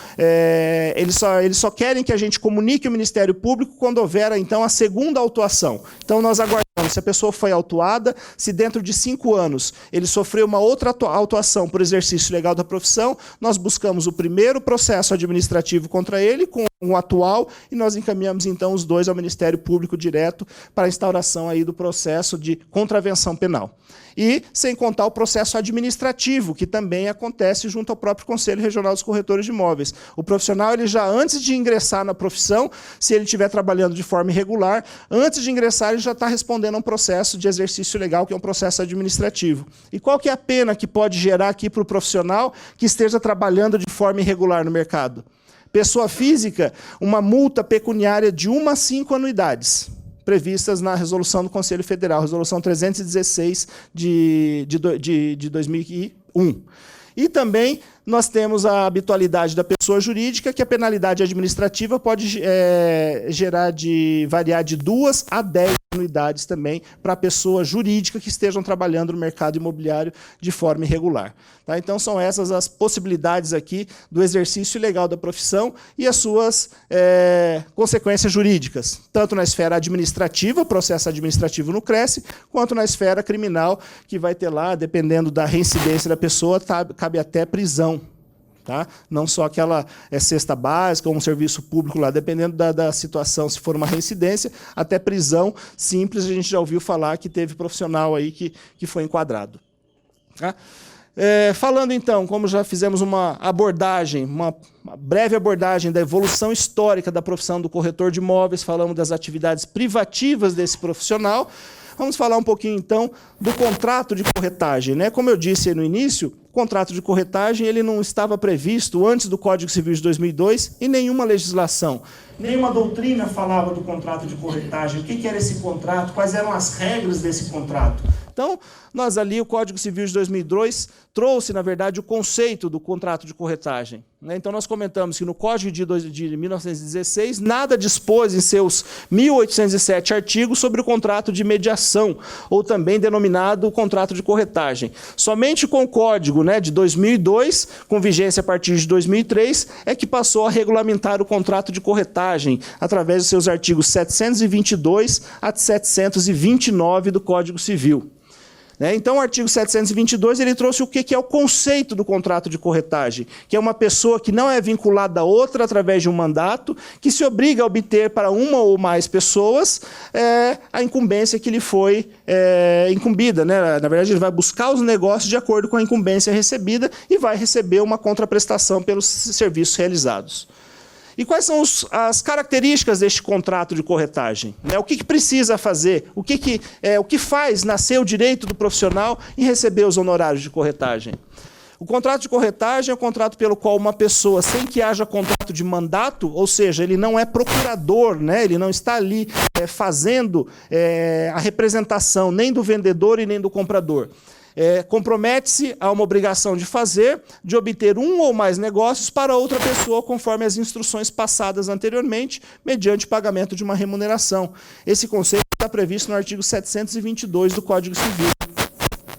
eles só querem que a gente comunique o Ministério Público quando houver, então, a segunda autuação. Então, nós aguardamos, se a pessoa foi autuada, se dentro de 5 anos ele sofreu uma outra autuação por exercício legal da profissão, nós buscamos o primeiro processo administrativo contra ele, com o atual, e nós encaminhamos, então, os dois ao Ministério Público direto para a instauração aí do processo de contravenção penal. E sem contar o processo administrativo, que também acontece junto ao próprio Conselho Regional dos Corretores de Imóveis. O profissional, ele já antes de ingressar na profissão, se ele estiver trabalhando de forma irregular, antes de ingressar ele já está respondendo a um processo de exercício legal, que é um processo administrativo. E qual que é a pena que pode gerar aqui para o profissional que esteja trabalhando de forma irregular no mercado? Pessoa física, uma multa pecuniária de 1 a 5 anuidades. Previstas na resolução do Conselho Federal, resolução 316 de 2001. E também nós temos a habitualidade da pessoa jurídica, que a penalidade administrativa pode variar de 2 a 10 anuidades também para a pessoa jurídica que estejam trabalhando no mercado imobiliário de forma irregular. Tá? Então, são essas as possibilidades aqui do exercício legal da profissão e as suas consequências jurídicas, tanto na esfera administrativa, processo administrativo no CRESSE, quanto na esfera criminal, que vai ter lá, dependendo da reincidência da pessoa, cabe até prisão. Tá? Não só aquela cesta básica ou um serviço público lá, dependendo da situação, se for uma reincidência, até prisão simples, a gente já ouviu falar que teve profissional aí que foi enquadrado. Tá? Falando então, como já fizemos uma abordagem, uma breve abordagem da evolução histórica da profissão do corretor de imóveis, falamos das atividades privativas desse profissional, vamos falar um pouquinho então do contrato de corretagem, né? Como eu disse no início, o contrato de corretagem ele não estava previsto antes do Código Civil de 2002 em nenhuma legislação. Nenhuma doutrina falava do contrato de corretagem, o que era esse contrato, quais eram as regras desse contrato. Então, nós ali, o Código Civil de 2002, trouxe, na verdade, o conceito do contrato de corretagem. Então, nós comentamos que no Código de 1916, nada dispôs em seus 1.807 artigos sobre o contrato de mediação, ou também denominado contrato de corretagem. Somente com o Código de 2002, com vigência a partir de 2003, é que passou a regulamentar o contrato de corretagem, através dos seus artigos 722 a 729 do Código Civil. Então, o artigo 722 ele trouxe o que é o conceito do contrato de corretagem, que é uma pessoa que não é vinculada a outra através de um mandato, que se obriga a obter para uma ou mais pessoas a incumbência que lhe foi incumbida. Na verdade, ele vai buscar os negócios de acordo com a incumbência recebida e vai receber uma contraprestação pelos serviços realizados. E quais são as características deste contrato de corretagem? O que precisa fazer? O que faz nascer o direito do profissional em receber os honorários de corretagem? O contrato de corretagem é o contrato pelo qual uma pessoa, sem que haja contrato de mandato, ou seja, ele não é procurador, né? Ele não está ali fazendo a representação nem do vendedor e nem do comprador. Compromete-se a uma obrigação de fazer, de obter um ou mais negócios para outra pessoa, conforme as instruções passadas anteriormente, mediante pagamento de uma remuneração. Esse conceito está previsto no artigo 722 do Código Civil.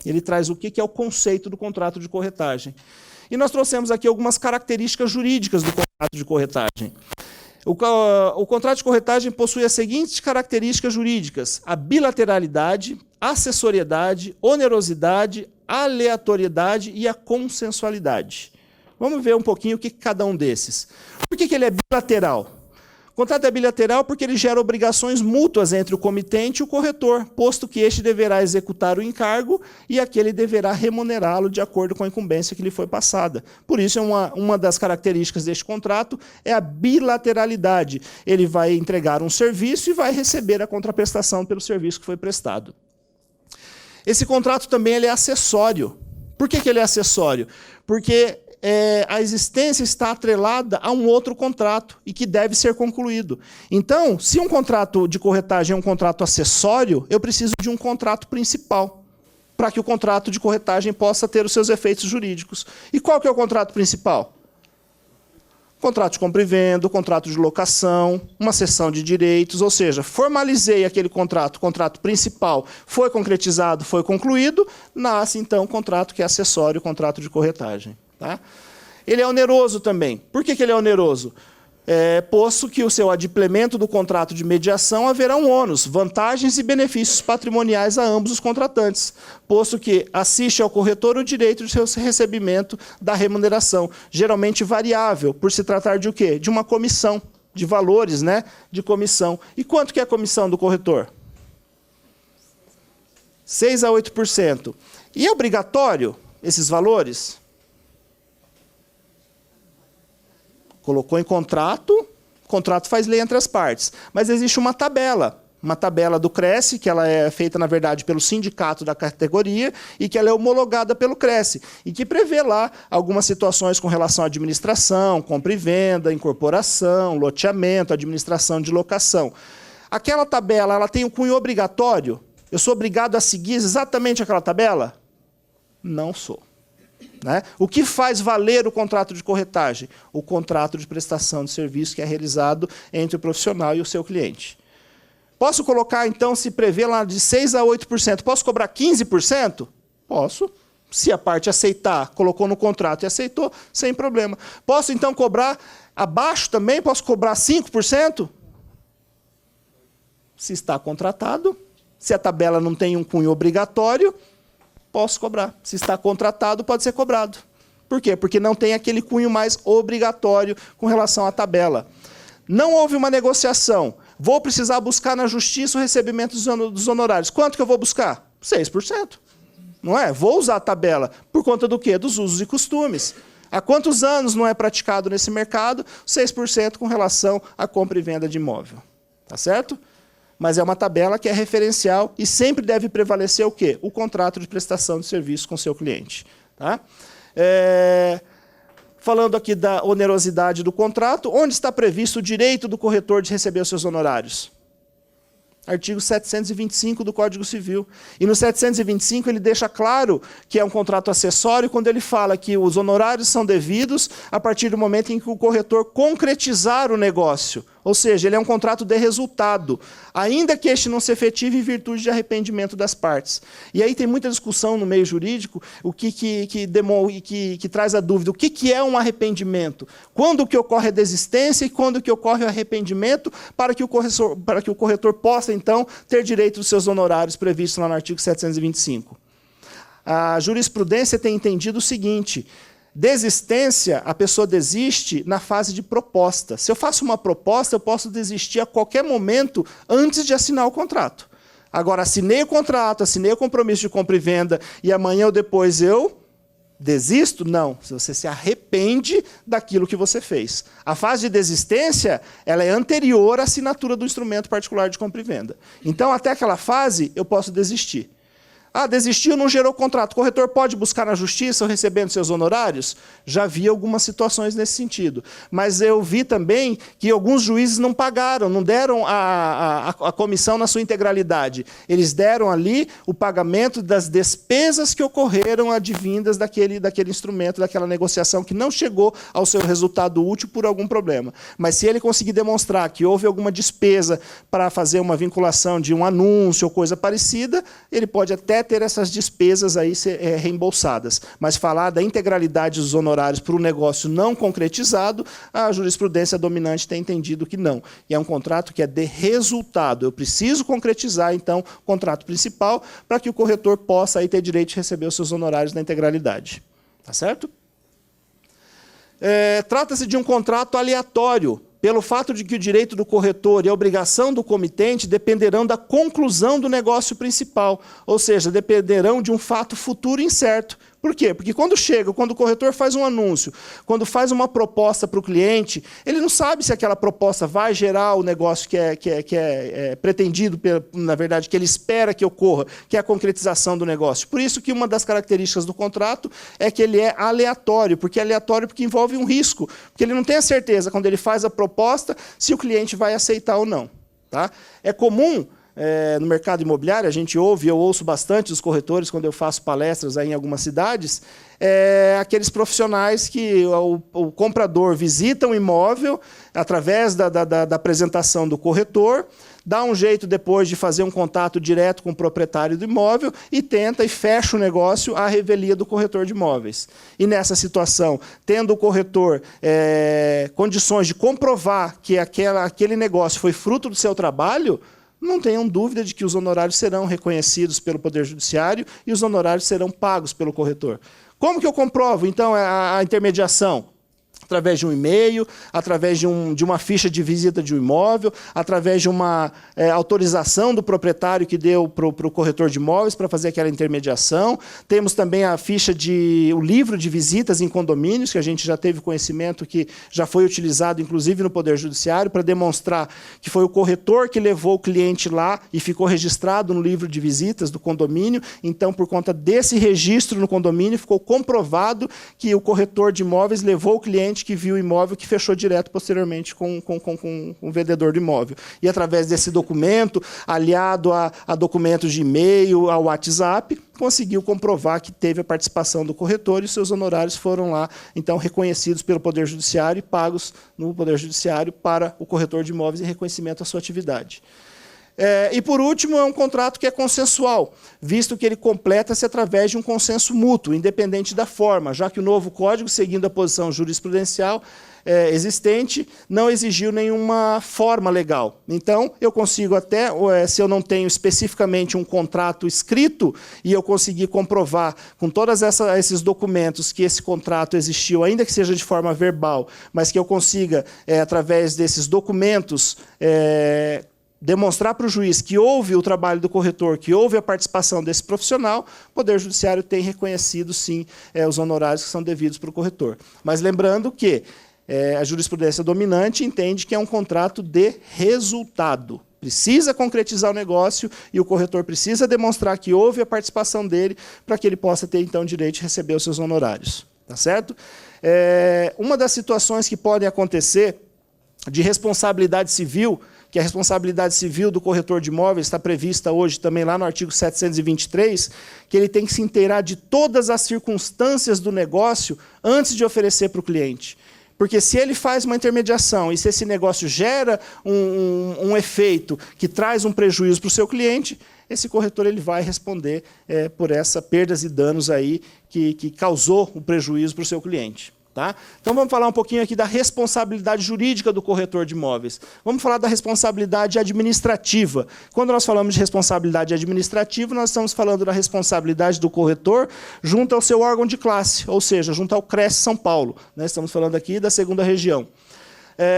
Ele traz o que é o conceito do contrato de corretagem. E nós trouxemos aqui algumas características jurídicas do contrato de corretagem. O contrato de corretagem possui as seguintes características jurídicas: a bilateralidade, acessoriedade, onerosidade, aleatoriedade e a consensualidade. Vamos ver um pouquinho o que é cada um desses. Por que ele é bilateral? O contrato é bilateral porque ele gera obrigações mútuas entre o comitente e o corretor, posto que este deverá executar o encargo e aquele deverá remunerá-lo de acordo com a incumbência que lhe foi passada. Por isso, uma das características deste contrato é a bilateralidade. Ele vai entregar um serviço e vai receber a contraprestação pelo serviço que foi prestado. Esse contrato também ele é acessório. Por que ele é acessório? Porque a existência está atrelada a um outro contrato e que deve ser concluído. Então, se um contrato de corretagem é um contrato acessório, eu preciso de um contrato principal para que o contrato de corretagem possa ter os seus efeitos jurídicos. E qual que é o contrato principal? Contrato de compra e venda, contrato de locação, uma cessão de direitos, ou seja, formalizei aquele contrato, o contrato principal foi concretizado, foi concluído, nasce então o contrato que é acessório, o contrato de corretagem. Tá? Ele é oneroso também. Por que ele é oneroso? Posto que o seu adimplemento do contrato de mediação haverá um ônus, vantagens e benefícios patrimoniais a ambos os contratantes, posto que assiste ao corretor o direito de seu recebimento da remuneração, geralmente variável, por se tratar de o quê? De uma comissão, de valores, né? De comissão. E quanto que é a comissão do corretor? 6 a 8%. E é obrigatório esses valores? Colocou em contrato, o contrato faz lei entre as partes. Mas existe uma tabela do Cresce, que ela é feita, na verdade, pelo sindicato da categoria e que ela é homologada pelo Cresce, e que prevê lá algumas situações com relação à administração, compra e venda, incorporação, loteamento, administração de locação. Aquela tabela ela tem um cunho obrigatório? Eu sou obrigado a seguir exatamente aquela tabela? Não sou. Né? O que faz valer o contrato de corretagem? O contrato de prestação de serviço que é realizado entre o profissional e o seu cliente. Posso colocar, então, se prevê lá de 6 a 8%, posso cobrar 15%? Posso. Se a parte aceitar, colocou no contrato e aceitou, sem problema. Posso, então, cobrar abaixo também? Posso cobrar 5%? Se está contratado, se a tabela não tem um cunho obrigatório, posso cobrar. Se está contratado, pode ser cobrado. Por quê? Porque não tem aquele cunho mais obrigatório com relação à tabela. Não houve uma negociação. Vou precisar buscar na justiça o recebimento dos honorários. Quanto que eu vou buscar? 6%. Não é? Vou usar a tabela. Por conta do quê? Dos usos e costumes. Há quantos anos não é praticado nesse mercado? 6% com relação à compra e venda de imóvel. Tá certo? Mas é uma tabela que é referencial e sempre deve prevalecer o quê? O contrato de prestação de serviço com o seu cliente. Tá? Falando aqui da onerosidade do contrato, onde está previsto o direito do corretor de receber os seus honorários? Artigo 725 do Código Civil. E no 725 ele deixa claro que é um contrato acessório quando ele fala que os honorários são devidos a partir do momento em que o corretor concretizar o negócio. Ou seja, ele é um contrato de resultado, ainda que este não se efetive em virtude de arrependimento das partes. E aí tem muita discussão no meio jurídico, o que traz a dúvida, o que é um arrependimento? Quando que ocorre a desistência e quando que ocorre o arrependimento para que o corretor possa, então, ter direito dos seus honorários previstos lá no artigo 725. A jurisprudência tem entendido o seguinte: desistência, a pessoa desiste na fase de proposta. Se eu faço uma proposta, eu posso desistir a qualquer momento antes de assinar o contrato. Agora, assinei o contrato, assinei o compromisso de compra e venda, e amanhã ou depois eu desisto? Não. Você se arrepende daquilo que você fez. A fase de desistência, ela é anterior à assinatura do instrumento particular de compra e venda. Então, até aquela fase, eu posso desistir. Ah, desistiu, não gerou contrato. O corretor pode buscar na justiça recebendo seus honorários? Já vi algumas situações nesse sentido. Mas eu vi também que alguns juízes não pagaram, não deram a comissão na sua integralidade. Eles deram ali o pagamento das despesas que ocorreram advindas daquele instrumento, daquela negociação que não chegou ao seu resultado útil por algum problema. Mas se ele conseguir demonstrar que houve alguma despesa para fazer uma vinculação de um anúncio ou coisa parecida, ele pode até ter essas despesas aí reembolsadas. Mas falar da integralidade dos honorários para o negócio não concretizado, a jurisprudência dominante tem entendido que não. E é um contrato que é de resultado. Eu preciso concretizar, então, o contrato principal para que o corretor possa aí ter direito de receber os seus honorários na integralidade. Tá certo? Trata-se de um contrato aleatório, pelo fato de que o direito do corretor e a obrigação do comitente dependerão da conclusão do negócio principal, ou seja, dependerão de um fato futuro incerto. Por quê? Porque quando o corretor faz um anúncio, quando faz uma proposta para o cliente, ele não sabe se aquela proposta vai gerar o negócio que é pretendido, na verdade, que ele espera que ocorra, que é a concretização do negócio. Por isso que uma das características do contrato é que ele é aleatório, porque envolve um risco, porque ele não tem a certeza, quando ele faz a proposta, se o cliente vai aceitar ou não. Tá? É comum, no mercado imobiliário, eu ouço bastante dos corretores, quando eu faço palestras aí em algumas cidades, aqueles profissionais que o comprador visita um imóvel através da apresentação do corretor, dá um jeito depois de fazer um contato direto com o proprietário do imóvel e tenta e fecha o negócio à revelia do corretor de imóveis. E nessa situação, tendo o corretor condições de comprovar que aquele negócio foi fruto do seu trabalho, não tenham dúvida de que os honorários serão reconhecidos pelo Poder Judiciário e os honorários serão pagos pelo corretor. Como que eu comprovo, então, a intermediação? Através de um e-mail, através de uma ficha de visita de um imóvel, através de uma autorização do proprietário que deu para o corretor de imóveis para fazer aquela intermediação. Temos também o livro de visitas em condomínios, que a gente já teve conhecimento que já foi utilizado, inclusive, no Poder Judiciário, para demonstrar que foi o corretor que levou o cliente lá e ficou registrado no livro de visitas do condomínio. Então, por conta desse registro no condomínio, ficou comprovado que o corretor de imóveis levou o cliente que viu o imóvel, que fechou direto posteriormente com o vendedor do imóvel. E através desse documento, aliado a documentos de e-mail, ao WhatsApp, conseguiu comprovar que teve a participação do corretor e os seus honorários foram lá, então, reconhecidos pelo Poder Judiciário e pagos no Poder Judiciário para o corretor de imóveis em reconhecimento à sua atividade. E, por último, é um contrato que é consensual, visto que ele completa-se através de um consenso mútuo, independente da forma, já que o novo Código, seguindo a posição jurisprudencial existente, não exigiu nenhuma forma legal. Então, eu consigo até, se eu não tenho especificamente um contrato escrito, e eu conseguir comprovar com todos esses documentos que esse contrato existiu, ainda que seja de forma verbal, mas que eu consiga, através desses documentos, demonstrar para o juiz que houve o trabalho do corretor, que houve a participação desse profissional, o Poder Judiciário tem reconhecido, sim, os honorários que são devidos para o corretor. Mas lembrando que a jurisprudência dominante entende que é um contrato de resultado. Precisa concretizar o negócio e o corretor precisa demonstrar que houve a participação dele para que ele possa ter, então, direito de receber os seus honorários. Tá certo? Uma das situações que podem acontecer de responsabilidade civil, que a responsabilidade civil do corretor de imóveis está prevista hoje também lá no artigo 723, que ele tem que se inteirar de todas as circunstâncias do negócio antes de oferecer para o cliente. Porque se ele faz uma intermediação e se esse negócio gera um efeito que traz um prejuízo para o seu cliente, esse corretor ele vai responder por essas perdas e danos aí que causou o prejuízo para o seu cliente. Tá? Então, vamos falar um pouquinho aqui da responsabilidade jurídica do corretor de imóveis. Vamos falar da responsabilidade administrativa. Quando nós falamos de responsabilidade administrativa, nós estamos falando da responsabilidade do corretor junto ao seu órgão de classe, ou seja, junto ao CRES São Paulo. Estamos falando aqui da 2ª região.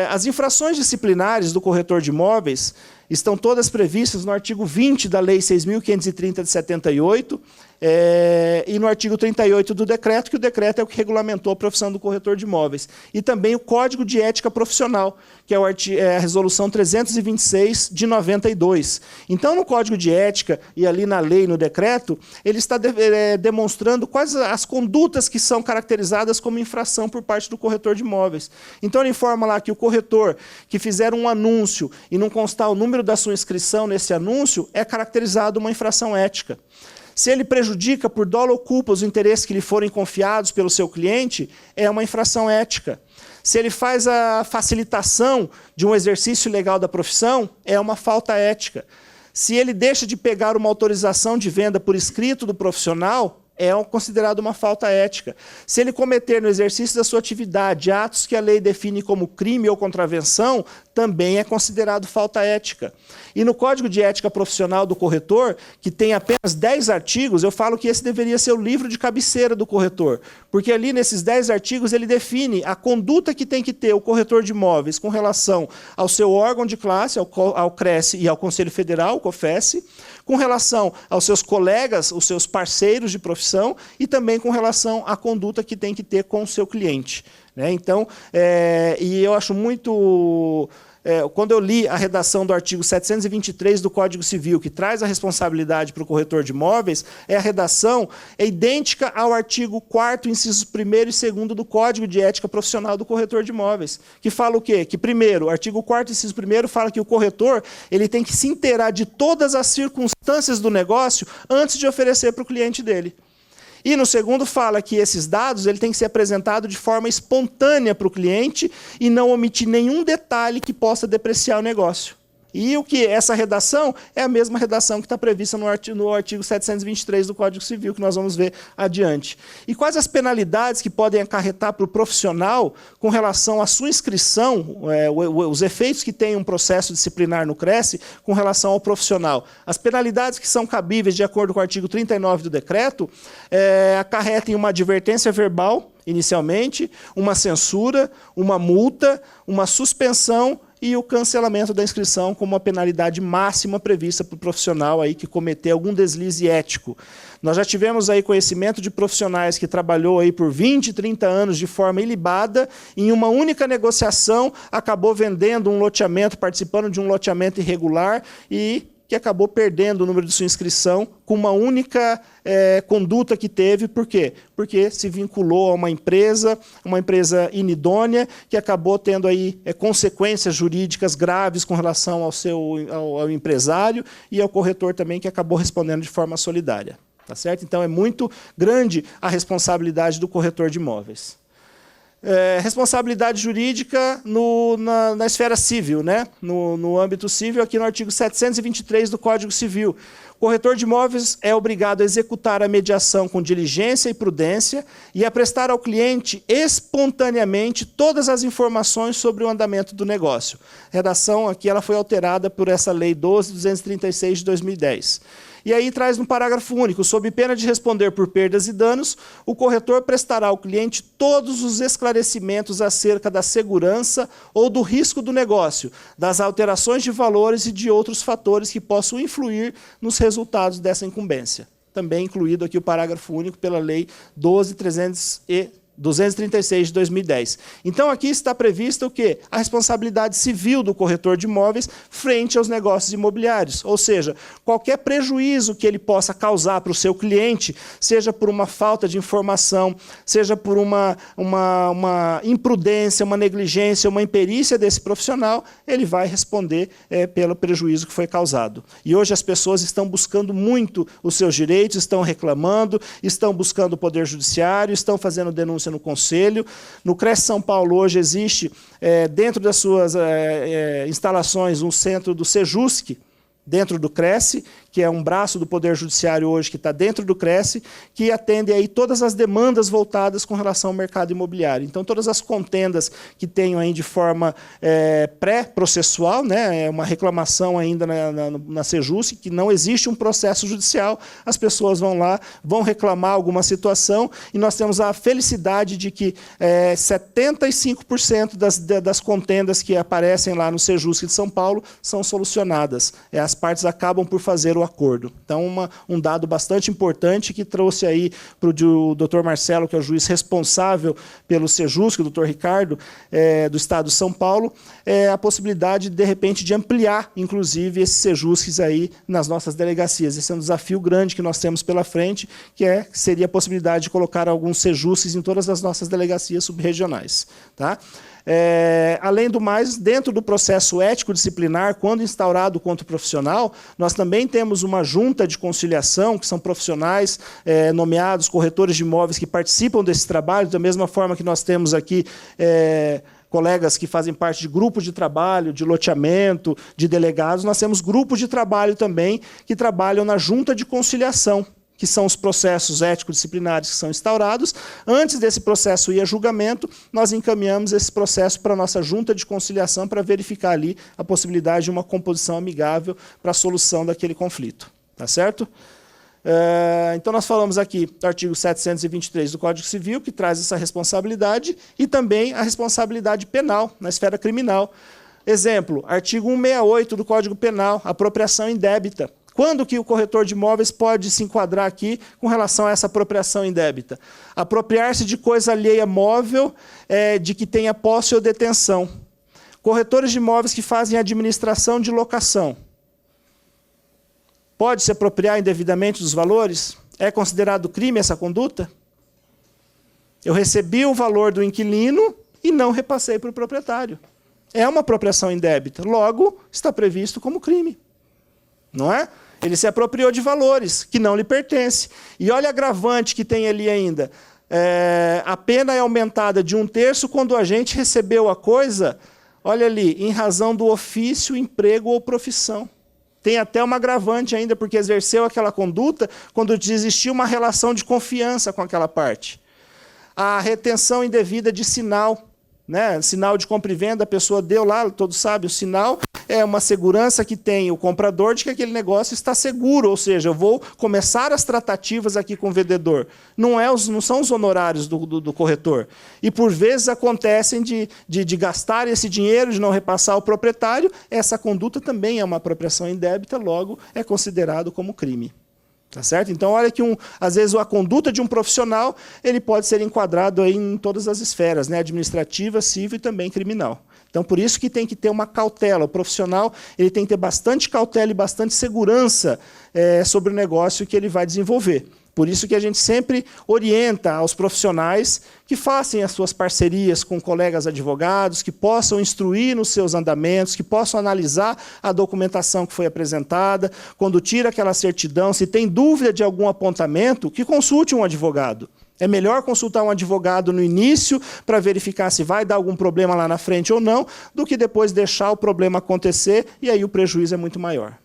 As infrações disciplinares do corretor de imóveis estão todas previstas no artigo 20 da Lei 6.530 de 78, E no artigo 38 do decreto, que o decreto é o que regulamentou a profissão do corretor de imóveis. E também o Código de Ética Profissional, que é a resolução 326 de 92. Então, no Código de Ética e ali na lei, no decreto, ele está demonstrando quais as condutas que são caracterizadas como infração por parte do corretor de imóveis. Então, ele informa lá que o corretor que fizer um anúncio e não constar o número da sua inscrição nesse anúncio, é caracterizado uma infração ética. Se ele prejudica por dolo ou culpa os interesses que lhe forem confiados pelo seu cliente, é uma infração ética. Se ele faz a facilitação de um exercício legal da profissão, é uma falta ética. Se ele deixa de pegar uma autorização de venda por escrito do profissional, é considerado uma falta ética. Se ele cometer no exercício da sua atividade atos que a lei define como crime ou contravenção, também é considerado falta ética. E no Código de Ética Profissional do corretor, que tem apenas 10 artigos, eu falo que esse deveria ser o livro de cabeceira do corretor, porque ali nesses 10 artigos ele define a conduta que tem que ter o corretor de imóveis com relação ao seu órgão de classe, ao CRESSE e ao Conselho Federal, o COFES, com relação aos seus colegas, os seus parceiros de profissão e também com relação à conduta que tem que ter com o seu cliente. Então, e eu acho muito... quando eu li a redação do artigo 723 do Código Civil, que traz a responsabilidade para o corretor de imóveis, a redação é idêntica ao artigo 4º, incisos 1º e 2º do Código de Ética Profissional do corretor de imóveis, que fala o quê? Que, primeiro, o artigo 4º, inciso 1º, fala que o corretor ele tem que se inteirar de todas as circunstâncias do negócio antes de oferecer para o cliente dele. E no segundo fala que esses dados ele tem que ser apresentado de forma espontânea para o cliente e não omitir nenhum detalhe que possa depreciar o negócio. E o que essa redação é a mesma redação que está prevista no artigo 723 do Código Civil, que nós vamos ver adiante. E quais as penalidades que podem acarretar para o profissional com relação à sua inscrição, os efeitos que tem um processo disciplinar no CRESSE com relação ao profissional? As penalidades que são cabíveis de acordo com o artigo 39 do decreto acarretem uma advertência verbal, inicialmente, uma censura, uma multa, uma suspensão e o cancelamento da inscrição como uma penalidade máxima prevista para o profissional aí que cometer algum deslize ético. Nós já tivemos aí conhecimento de profissionais que trabalhou aí por 20, 30 anos de forma ilibada, em uma única negociação acabou vendendo um loteamento, participando de um loteamento irregular e que acabou perdendo o número de sua inscrição com uma única conduta que teve. Por quê? Porque se vinculou a uma empresa inidônea, que acabou tendo aí consequências jurídicas graves com relação ao empresário e ao corretor também, que acabou respondendo de forma solidária. Tá certo? Então, é muito grande a responsabilidade do corretor de imóveis. Responsabilidade jurídica na esfera civil, no âmbito civil, aqui no artigo 723 do Código Civil. O corretor de imóveis é obrigado a executar a mediação com diligência e prudência e a prestar ao cliente espontaneamente todas as informações sobre o andamento do negócio. A redação aqui ela foi alterada por essa Lei 12.236 de 2010. E aí traz no parágrafo único, sob pena de responder por perdas e danos, o corretor prestará ao cliente todos os esclarecimentos acerca da segurança ou do risco do negócio, das alterações de valores e de outros fatores que possam influir nos resultados dessa incumbência. Também incluído aqui o parágrafo único pela Lei 12.236 de 2010. Então, aqui está prevista o quê? A responsabilidade civil do corretor de imóveis frente aos negócios imobiliários. Ou seja, qualquer prejuízo que ele possa causar para o seu cliente, seja por uma falta de informação, seja por uma imprudência, uma negligência, uma imperícia desse profissional, ele vai responder pelo prejuízo que foi causado. E hoje as pessoas estão buscando muito os seus direitos, estão reclamando, estão buscando o Poder Judiciário, estão fazendo denúncia no Conselho. No CRESSE São Paulo hoje existe, dentro das suas instalações, um centro do Sejusc, dentro do CRESSE, que é um braço do Poder Judiciário hoje, que está dentro do CRESSE, que atende aí todas as demandas voltadas com relação ao mercado imobiliário. Então, todas as contendas que tenham aí de forma pré-processual, uma reclamação ainda na Sejusc, que não existe um processo judicial, as pessoas vão lá, vão reclamar alguma situação, e nós temos a felicidade de que 75% das contendas que aparecem lá no Sejusc de São Paulo são solucionadas. As partes acabam por fazer o o acordo. Então, um dado bastante importante que trouxe aí para o doutor Marcelo, que é o juiz responsável pelo Sejusc, o doutor Ricardo, do Estado de São Paulo, a possibilidade, de repente, de ampliar, inclusive, esses Sejuscs aí nas nossas delegacias. Esse é um desafio grande que nós temos pela frente, que seria a possibilidade de colocar alguns Sejuscs em todas as nossas delegacias subregionais. Tá? Além do mais, dentro do processo ético-disciplinar, quando instaurado contra o profissional, nós também temos uma junta de conciliação, que são profissionais nomeados, corretores de imóveis que participam desse trabalho, da mesma forma que nós temos aqui colegas que fazem parte de grupos de trabalho, de loteamento, de delegados, nós temos grupos de trabalho também que trabalham na junta de conciliação, que são os processos ético-disciplinares que são instaurados. Antes desse processo ir a julgamento, nós encaminhamos esse processo para a nossa junta de conciliação para verificar ali a possibilidade de uma composição amigável para a solução daquele conflito. Tá certo? Então, nós falamos aqui do artigo 723 do Código Civil, que traz essa responsabilidade, e também a responsabilidade penal, na esfera criminal. Exemplo, artigo 168 do Código Penal, apropriação indébita. Quando que o corretor de imóveis pode se enquadrar aqui com relação a essa apropriação indébita? Apropriar-se de coisa alheia móvel de que tenha posse ou detenção. Corretores de imóveis que fazem administração de locação. Pode se apropriar indevidamente dos valores? É considerado crime essa conduta? Eu recebi o valor do inquilino e não repassei para o proprietário. É uma apropriação indébita. Logo, está previsto como crime. Não é? Ele se apropriou de valores que não lhe pertencem. E olha a agravante que tem ali ainda. A pena é aumentada de 1/3 quando o agente recebeu a coisa, olha ali, em razão do ofício, emprego ou profissão. Tem até uma agravante ainda, porque exerceu aquela conduta quando existia uma relação de confiança com aquela parte. A retenção indevida de sinal. Né? Sinal de compra e venda, a pessoa deu lá, todos sabem, o sinal é uma segurança que tem o comprador de que aquele negócio está seguro, ou seja, eu vou começar as tratativas aqui com o vendedor. Não são os honorários do corretor. E, por vezes, acontecem de gastar esse dinheiro, de não repassar ao proprietário. Essa conduta também é uma apropriação indébita, logo é considerado como crime. Tá certo? Então, olha que, às vezes, a conduta de um profissional ele pode ser enquadrado aí em todas as esferas, né? Administrativa, civil e também criminal. Então, por isso que tem que ter uma cautela. O profissional ele tem que ter bastante cautela e bastante segurança sobre o negócio que ele vai desenvolver. Por isso que a gente sempre orienta aos profissionais que façam as suas parcerias com colegas advogados, que possam instruir nos seus andamentos, que possam analisar a documentação que foi apresentada, quando tira aquela certidão, se tem dúvida de algum apontamento, que consulte um advogado. É melhor consultar um advogado no início para verificar se vai dar algum problema lá na frente ou não, do que depois deixar o problema acontecer e aí o prejuízo é muito maior.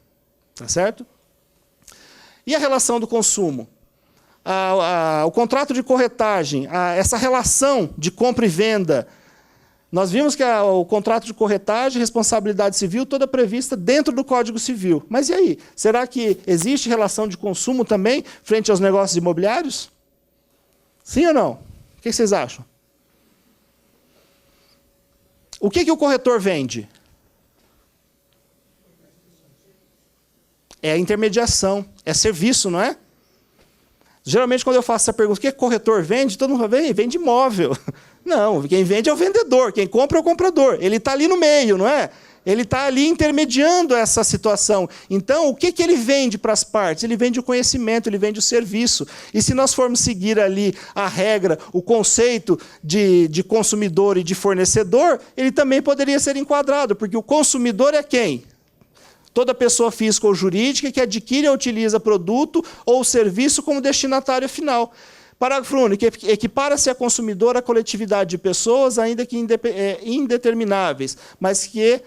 Tá certo? E a relação do consumo? O contrato de corretagem, essa relação de compra e venda. Nós vimos que o contrato de corretagem, responsabilidade civil, toda prevista dentro do Código Civil. Mas e aí? Será que existe relação de consumo também frente aos negócios imobiliários? Sim ou não? O que vocês acham? O que o corretor vende? É a intermediação, é serviço, não é? Geralmente, quando eu faço essa pergunta, o que corretor vende? Todo mundo fala, vende imóvel. Não, quem vende é o vendedor, quem compra é o comprador. Ele está ali no meio, não é? Ele está ali intermediando essa situação. Então, o que ele vende para as partes? Ele vende o conhecimento, ele vende o serviço. E se nós formos seguir ali a regra, o conceito de consumidor e de fornecedor, ele também poderia ser enquadrado, porque o consumidor é quem? Toda pessoa física ou jurídica que adquire ou utiliza produto ou serviço como destinatário final. Parágrafo único. Equipara-se a consumidor a coletividade de pessoas, ainda que indetermináveis, mas que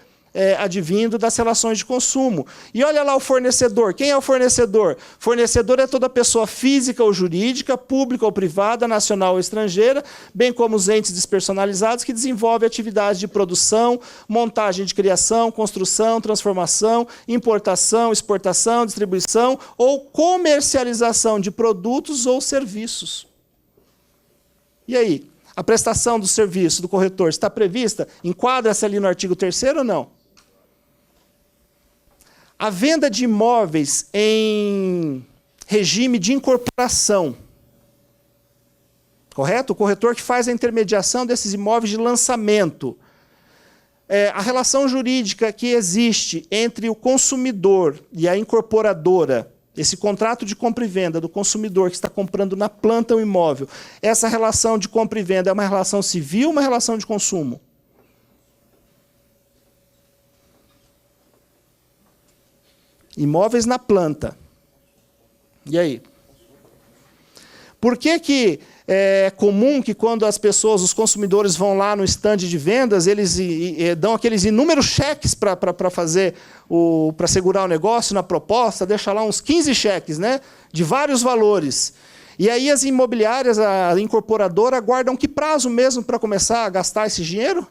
advindo das relações de consumo. E olha lá o fornecedor. Quem é o fornecedor? Fornecedor é toda pessoa física ou jurídica, pública ou privada, nacional ou estrangeira, bem como os entes despersonalizados que desenvolvem atividades de produção, montagem de criação, construção, transformação, importação, exportação, distribuição ou comercialização de produtos ou serviços. E aí? A prestação do serviço do corretor está prevista? Enquadra-se ali no artigo 3º ou não? A venda de imóveis em regime de incorporação. Correto? O corretor que faz a intermediação desses imóveis de lançamento. A relação jurídica que existe entre o consumidor e a incorporadora, esse contrato de compra e venda do consumidor que está comprando na planta o imóvel, essa relação de compra e venda é uma relação civil ou uma relação de consumo? Imóveis na planta. E aí? Por que é comum que quando as pessoas, os consumidores vão lá no estande de vendas, eles dão aqueles inúmeros cheques para fazer para segurar o negócio na proposta, deixa lá uns 15 cheques, né, de vários valores. E aí as imobiliárias, a incorporadora, aguardam que prazo mesmo para começar a gastar esse dinheiro?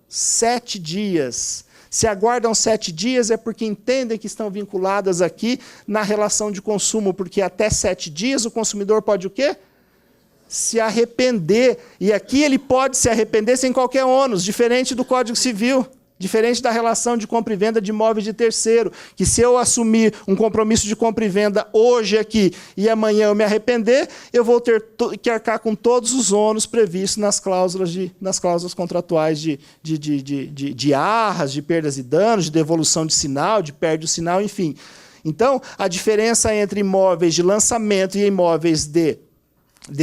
7 dias. Se aguardam 7 dias é porque entendem que estão vinculadas aqui na relação de consumo, porque até 7 dias o consumidor pode o quê? Se arrepender. E aqui ele pode se arrepender sem qualquer ônus, diferente do Código Civil, diferente da relação de compra e venda de imóveis de terceiro, que se eu assumir um compromisso de compra e venda hoje aqui e amanhã eu me arrepender, eu vou ter que arcar com todos os ônus previstos nas cláusulas contratuais de arras, de perdas e danos, de devolução de sinal, de perde o sinal, enfim. Então, a diferença entre imóveis de lançamento e imóveis de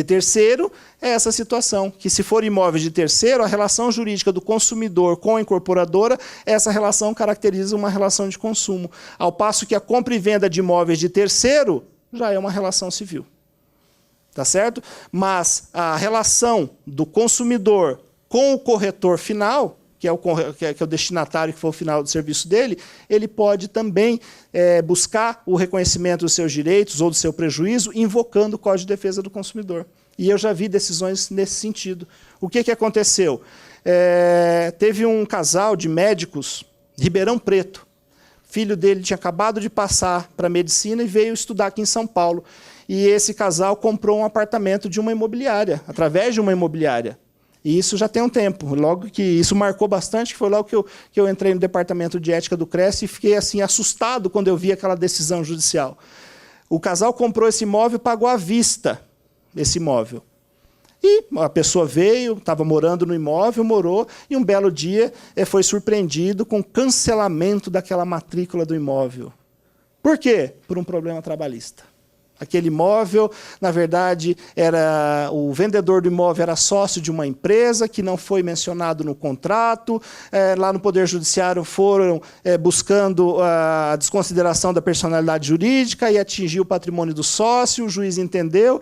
terceiro é essa situação, que se for imóveis de terceiro, a relação jurídica do consumidor com a incorporadora, essa relação caracteriza uma relação de consumo, ao passo que a compra e venda de imóveis de terceiro já é uma relação civil. Tá certo? Mas a relação do consumidor com o corretor final, que é o destinatário que for o final do serviço dele, ele pode também buscar o reconhecimento dos seus direitos ou do seu prejuízo, invocando o Código de Defesa do Consumidor. E eu já vi decisões nesse sentido. O que aconteceu? Teve um casal de médicos, Ribeirão Preto. Filho dele tinha acabado de passar para medicina e veio estudar aqui em São Paulo. E esse casal comprou um apartamento de uma imobiliária, através de uma imobiliária. E isso já tem um tempo. Logo que isso marcou bastante, que foi logo que eu entrei no departamento de ética do CRES e fiquei assim assustado quando eu vi aquela decisão judicial. O casal comprou esse imóvel e pagou à vista esse imóvel. E a pessoa veio, estava morando no imóvel, morou, e um belo dia foi surpreendido com o cancelamento daquela matrícula do imóvel. Por quê? Por um problema trabalhista. Aquele imóvel, na verdade, o vendedor do imóvel era sócio de uma empresa que não foi mencionado no contrato. Lá no Poder Judiciário foram buscando a desconsideração da personalidade jurídica e atingiu o patrimônio do sócio. O juiz entendeu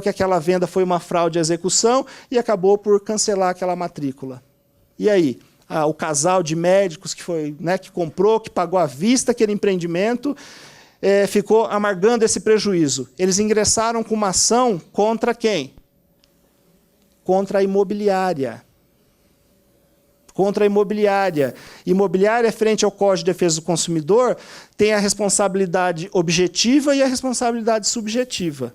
que aquela venda foi uma fraude à execução e acabou por cancelar aquela matrícula. E aí? O casal de médicos que comprou, que pagou à vista aquele empreendimento, ficou amargando esse prejuízo. Eles ingressaram com uma ação contra quem? Contra a imobiliária. Contra a imobiliária. Imobiliária, frente ao Código de Defesa do Consumidor, tem a responsabilidade objetiva e a responsabilidade subjetiva.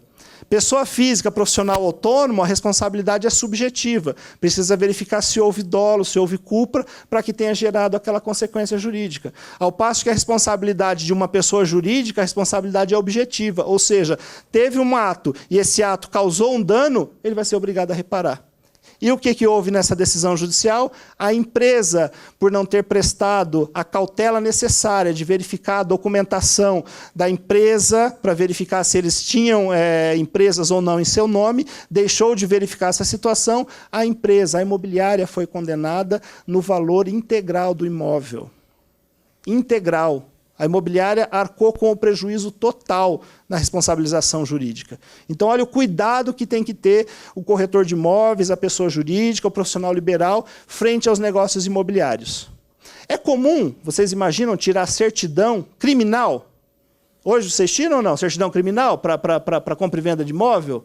Pessoa física, profissional autônomo, a responsabilidade é subjetiva. Precisa verificar se houve dolo, se houve culpa, para que tenha gerado aquela consequência jurídica. Ao passo que a responsabilidade de uma pessoa jurídica, a responsabilidade é objetiva. Ou seja, teve um ato e esse ato causou um dano, ele vai ser obrigado a reparar. E o que houve nessa decisão judicial? A empresa, por não ter prestado a cautela necessária de verificar a documentação da empresa, para verificar se eles tinham empresas ou não em seu nome, deixou de verificar essa situação, a imobiliária foi condenada no valor integral do imóvel. Integral. A imobiliária arcou com o prejuízo total na responsabilização jurídica. Então, olha o cuidado que tem que ter o corretor de imóveis, a pessoa jurídica, o profissional liberal, frente aos negócios imobiliários. É comum, vocês imaginam, tirar certidão criminal? Hoje vocês tiram ou não? Certidão criminal para compra e venda de imóvel?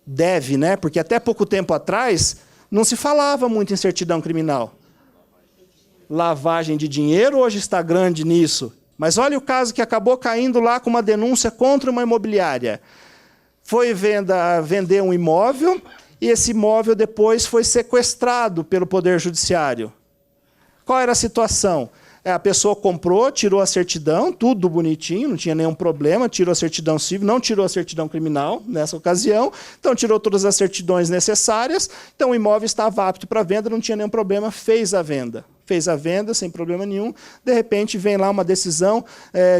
Deve, né? Porque até pouco tempo atrás não se falava muito em certidão criminal. Lavagem de dinheiro hoje está grande nisso. Mas olha o caso que acabou caindo lá com uma denúncia contra uma imobiliária. Foi vender um imóvel e esse imóvel depois foi sequestrado pelo Poder Judiciário. Qual era a situação? A pessoa comprou, tirou a certidão, tudo bonitinho, não tinha nenhum problema, tirou a certidão civil, não tirou a certidão criminal nessa ocasião, então tirou todas as certidões necessárias, então o imóvel estava apto para venda, não tinha nenhum problema, fez a venda. Fez a venda sem problema nenhum, de repente vem lá uma decisão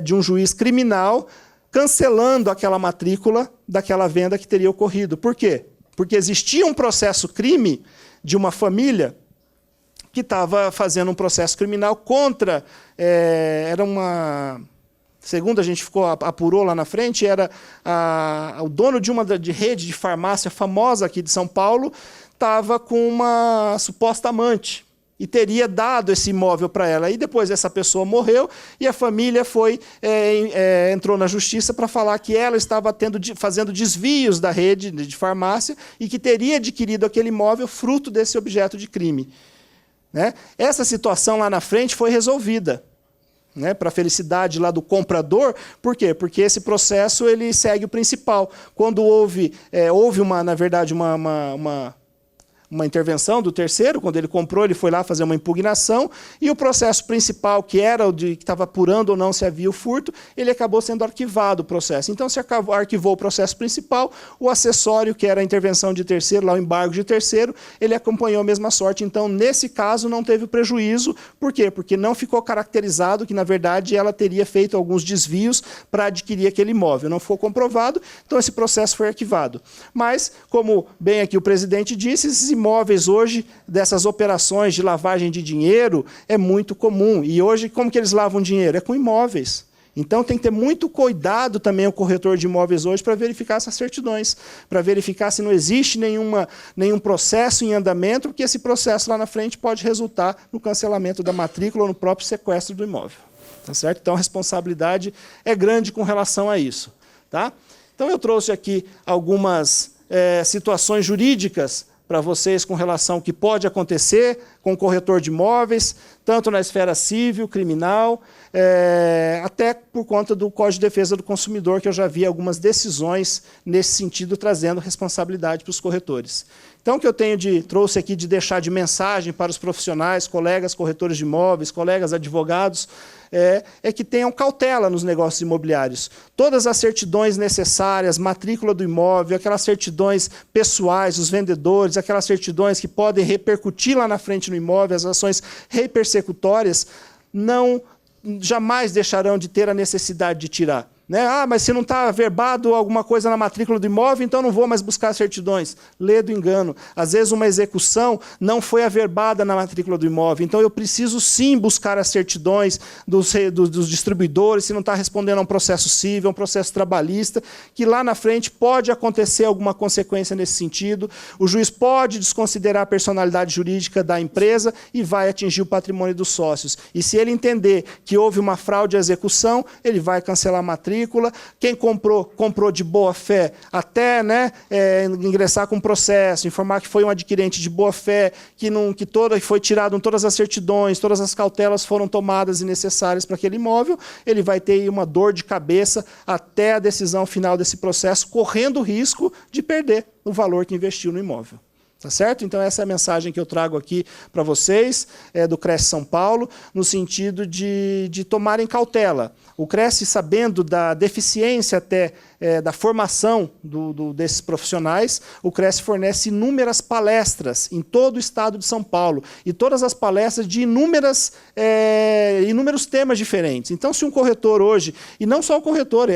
de um juiz criminal cancelando aquela matrícula daquela venda que teria ocorrido. Por quê? Porque existia um processo crime de uma família que estava fazendo um processo criminal contra, era uma, segundo a gente apurou lá na frente, era o dono de uma rede de farmácia famosa aqui de São Paulo, estava com uma suposta amante e teria dado esse imóvel para ela. E depois essa pessoa morreu e a família entrou na justiça para falar que ela estava fazendo desvios da rede de farmácia e que teria adquirido aquele imóvel fruto desse objeto de crime. Né? Essa situação lá na frente foi resolvida, né, para a felicidade lá do comprador. Por quê? Porque esse processo ele segue o principal. Quando houve na verdade, uma intervenção do terceiro, quando ele comprou, ele foi lá fazer uma impugnação, e o processo principal, que era o que estava apurando ou não se havia o furto, ele acabou sendo arquivado o processo. Então, se arquivou o processo principal, o acessório, que era a intervenção de terceiro, lá o embargo de terceiro, ele acompanhou a mesma sorte. Então, nesse caso, não teve prejuízo. Por quê? Porque não ficou caracterizado que, na verdade, ela teria feito alguns desvios para adquirir aquele imóvel. Não ficou comprovado, então esse processo foi arquivado. Mas, como bem aqui o presidente disse, esses imóveis hoje, dessas operações de lavagem de dinheiro, é muito comum. E hoje, como que eles lavam dinheiro? É com imóveis. Então, tem que ter muito cuidado também o corretor de imóveis hoje para verificar essas certidões, para verificar se não existe nenhum processo em andamento, porque esse processo lá na frente pode resultar no cancelamento da matrícula ou no próprio sequestro do imóvel. Tá certo? Então, a responsabilidade é grande com relação a isso. Tá? Então, eu trouxe aqui algumas situações jurídicas para vocês com relação ao que pode acontecer com o corretor de imóveis, tanto na esfera civil, criminal, até por conta do Código de Defesa do Consumidor, que eu já vi algumas decisões nesse sentido, trazendo responsabilidade para os corretores. Então, o que eu trouxe aqui de deixar de mensagem para os profissionais, colegas corretores de imóveis, colegas advogados, é que tenham cautela nos negócios imobiliários. Todas as certidões necessárias, matrícula do imóvel, aquelas certidões pessoais, os vendedores, aquelas certidões que podem repercutir lá na frente no imóvel, as ações repersecutórias, jamais deixarão de ter a necessidade de tirar. Né? Ah, mas se não está averbado alguma coisa na matrícula do imóvel, então não vou mais buscar certidões. Lê do engano. Às vezes uma execução não foi averbada na matrícula do imóvel, então eu preciso sim buscar as certidões dos distribuidores, se não está respondendo a um processo civil, a um processo trabalhista, que lá na frente pode acontecer alguma consequência nesse sentido. O juiz pode desconsiderar a personalidade jurídica da empresa e vai atingir o patrimônio dos sócios. E se ele entender que houve uma fraude à execução, ele vai cancelar a matrícula. Quem comprou de boa fé, até ingressar com processo, informar que foi um adquirente de boa fé, que foi tirado todas as certidões, todas as cautelas foram tomadas e necessárias para aquele imóvel, ele vai ter uma dor de cabeça até a decisão final desse processo, correndo o risco de perder o valor que investiu no imóvel. Tá certo? Então, essa é a mensagem que eu trago aqui para vocês, do Cresce São Paulo, no sentido de tomarem cautela. O Cresce, sabendo da deficiência até da formação desses profissionais, o Cresce fornece inúmeras palestras em todo o estado de São Paulo, e todas as palestras de inúmeros temas diferentes. Então, se um corretor hoje, e não só o corretor,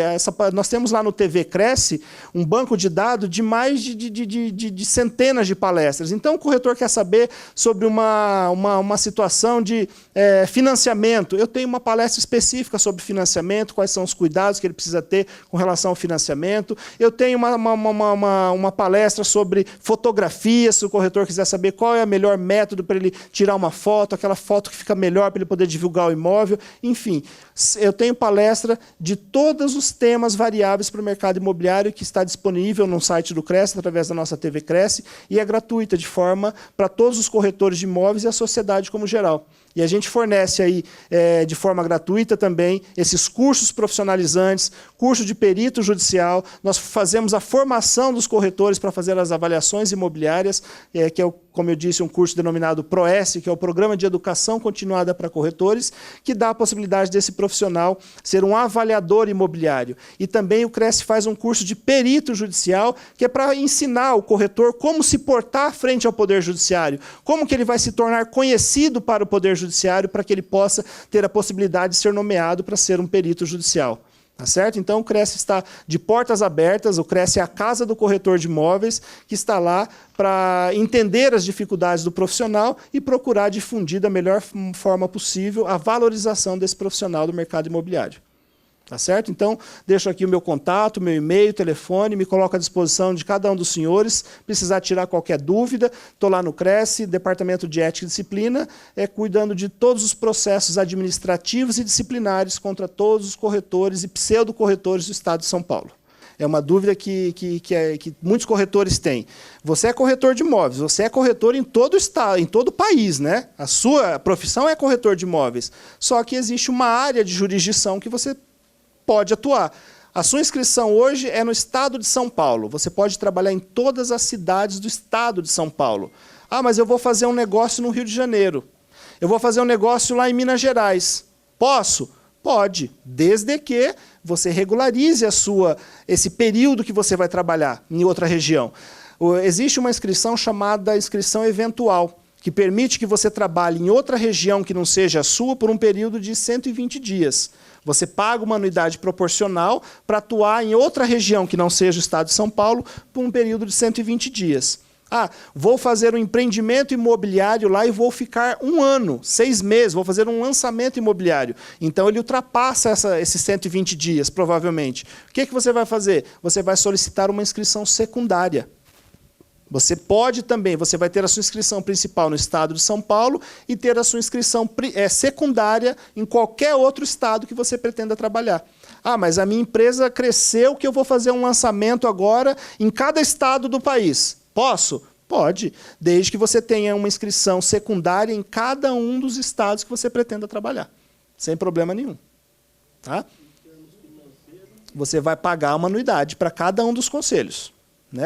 nós temos lá no TV Cresce um banco de dados de mais de centenas de palestras. Então, o corretor quer saber sobre uma situação de financiamento. Eu tenho uma palestra específica sobre financiamento, quais são os cuidados que ele precisa ter com relação ao financiamento. Eu tenho uma palestra sobre fotografia, se o corretor quiser saber qual é o melhor método para ele tirar uma foto, aquela foto que fica melhor para ele poder divulgar o imóvel. Enfim, eu tenho palestra de todos os temas variáveis para o mercado imobiliário, que está disponível no site do Cresce, através da nossa TV Cresce, e é gratuita, de forma para todos os corretores de imóveis e a sociedade como geral. E a gente fornece aí, de forma gratuita também, esses cursos profissionalizantes, curso de perito judicial. Nós fazemos a formação dos corretores para fazer as avaliações imobiliárias, que é o como eu disse, um curso denominado PROES, que é o Programa de Educação Continuada para Corretores, que dá a possibilidade desse profissional ser um avaliador imobiliário. E também o Cresce faz um curso de perito judicial, que é para ensinar o corretor como se portar frente ao Poder Judiciário, como que ele vai se tornar conhecido para o Poder Judiciário, para que ele possa ter a possibilidade de ser nomeado para ser um perito judicial. Tá certo? Então, o Cresce está de portas abertas, o Cresce é a casa do corretor de imóveis, que está lá para entender as dificuldades do profissional e procurar difundir da melhor forma possível a valorização desse profissional do mercado imobiliário. Tá certo? Então, deixo aqui o meu contato, meu e-mail, telefone, me coloco à disposição de cada um dos senhores, precisar tirar qualquer dúvida, estou lá no Cresce, Departamento de Ética e Disciplina, cuidando de todos os processos administrativos e disciplinares contra todos os corretores e pseudo-corretores do Estado de São Paulo. É uma dúvida que muitos corretores têm. Você é corretor de imóveis, você é corretor em todo o estado, em todo o país, né? A sua profissão é corretor de imóveis, só que existe uma área de jurisdição que você pode atuar. A sua inscrição hoje é no Estado de São Paulo. Você pode trabalhar em todas as cidades do Estado de São Paulo. Ah, mas eu vou fazer um negócio no Rio de Janeiro. Eu vou fazer um negócio lá em Minas Gerais. Posso? Pode, desde que você regularize esse período que você vai trabalhar em outra região. Existe uma inscrição chamada inscrição eventual, que permite que você trabalhe em outra região que não seja a sua por um período de 120 dias. Você paga uma anuidade proporcional para atuar em outra região que não seja o Estado de São Paulo por um período de 120 dias. Ah, vou fazer um empreendimento imobiliário lá e vou ficar 1 ano, 6 meses, vou fazer um lançamento imobiliário. Então, ele ultrapassa esses 120 dias, provavelmente. O que você vai fazer? Você vai solicitar uma inscrição secundária. Você pode também, você vai ter a sua inscrição principal no Estado de São Paulo e ter a sua inscrição secundária em qualquer outro estado que você pretenda trabalhar. Ah, mas a minha empresa cresceu que eu vou fazer um lançamento agora em cada estado do país. Posso? Pode, desde que você tenha uma inscrição secundária em cada um dos estados que você pretenda trabalhar. Sem problema nenhum. Tá? Você vai pagar uma anuidade para cada um dos conselhos.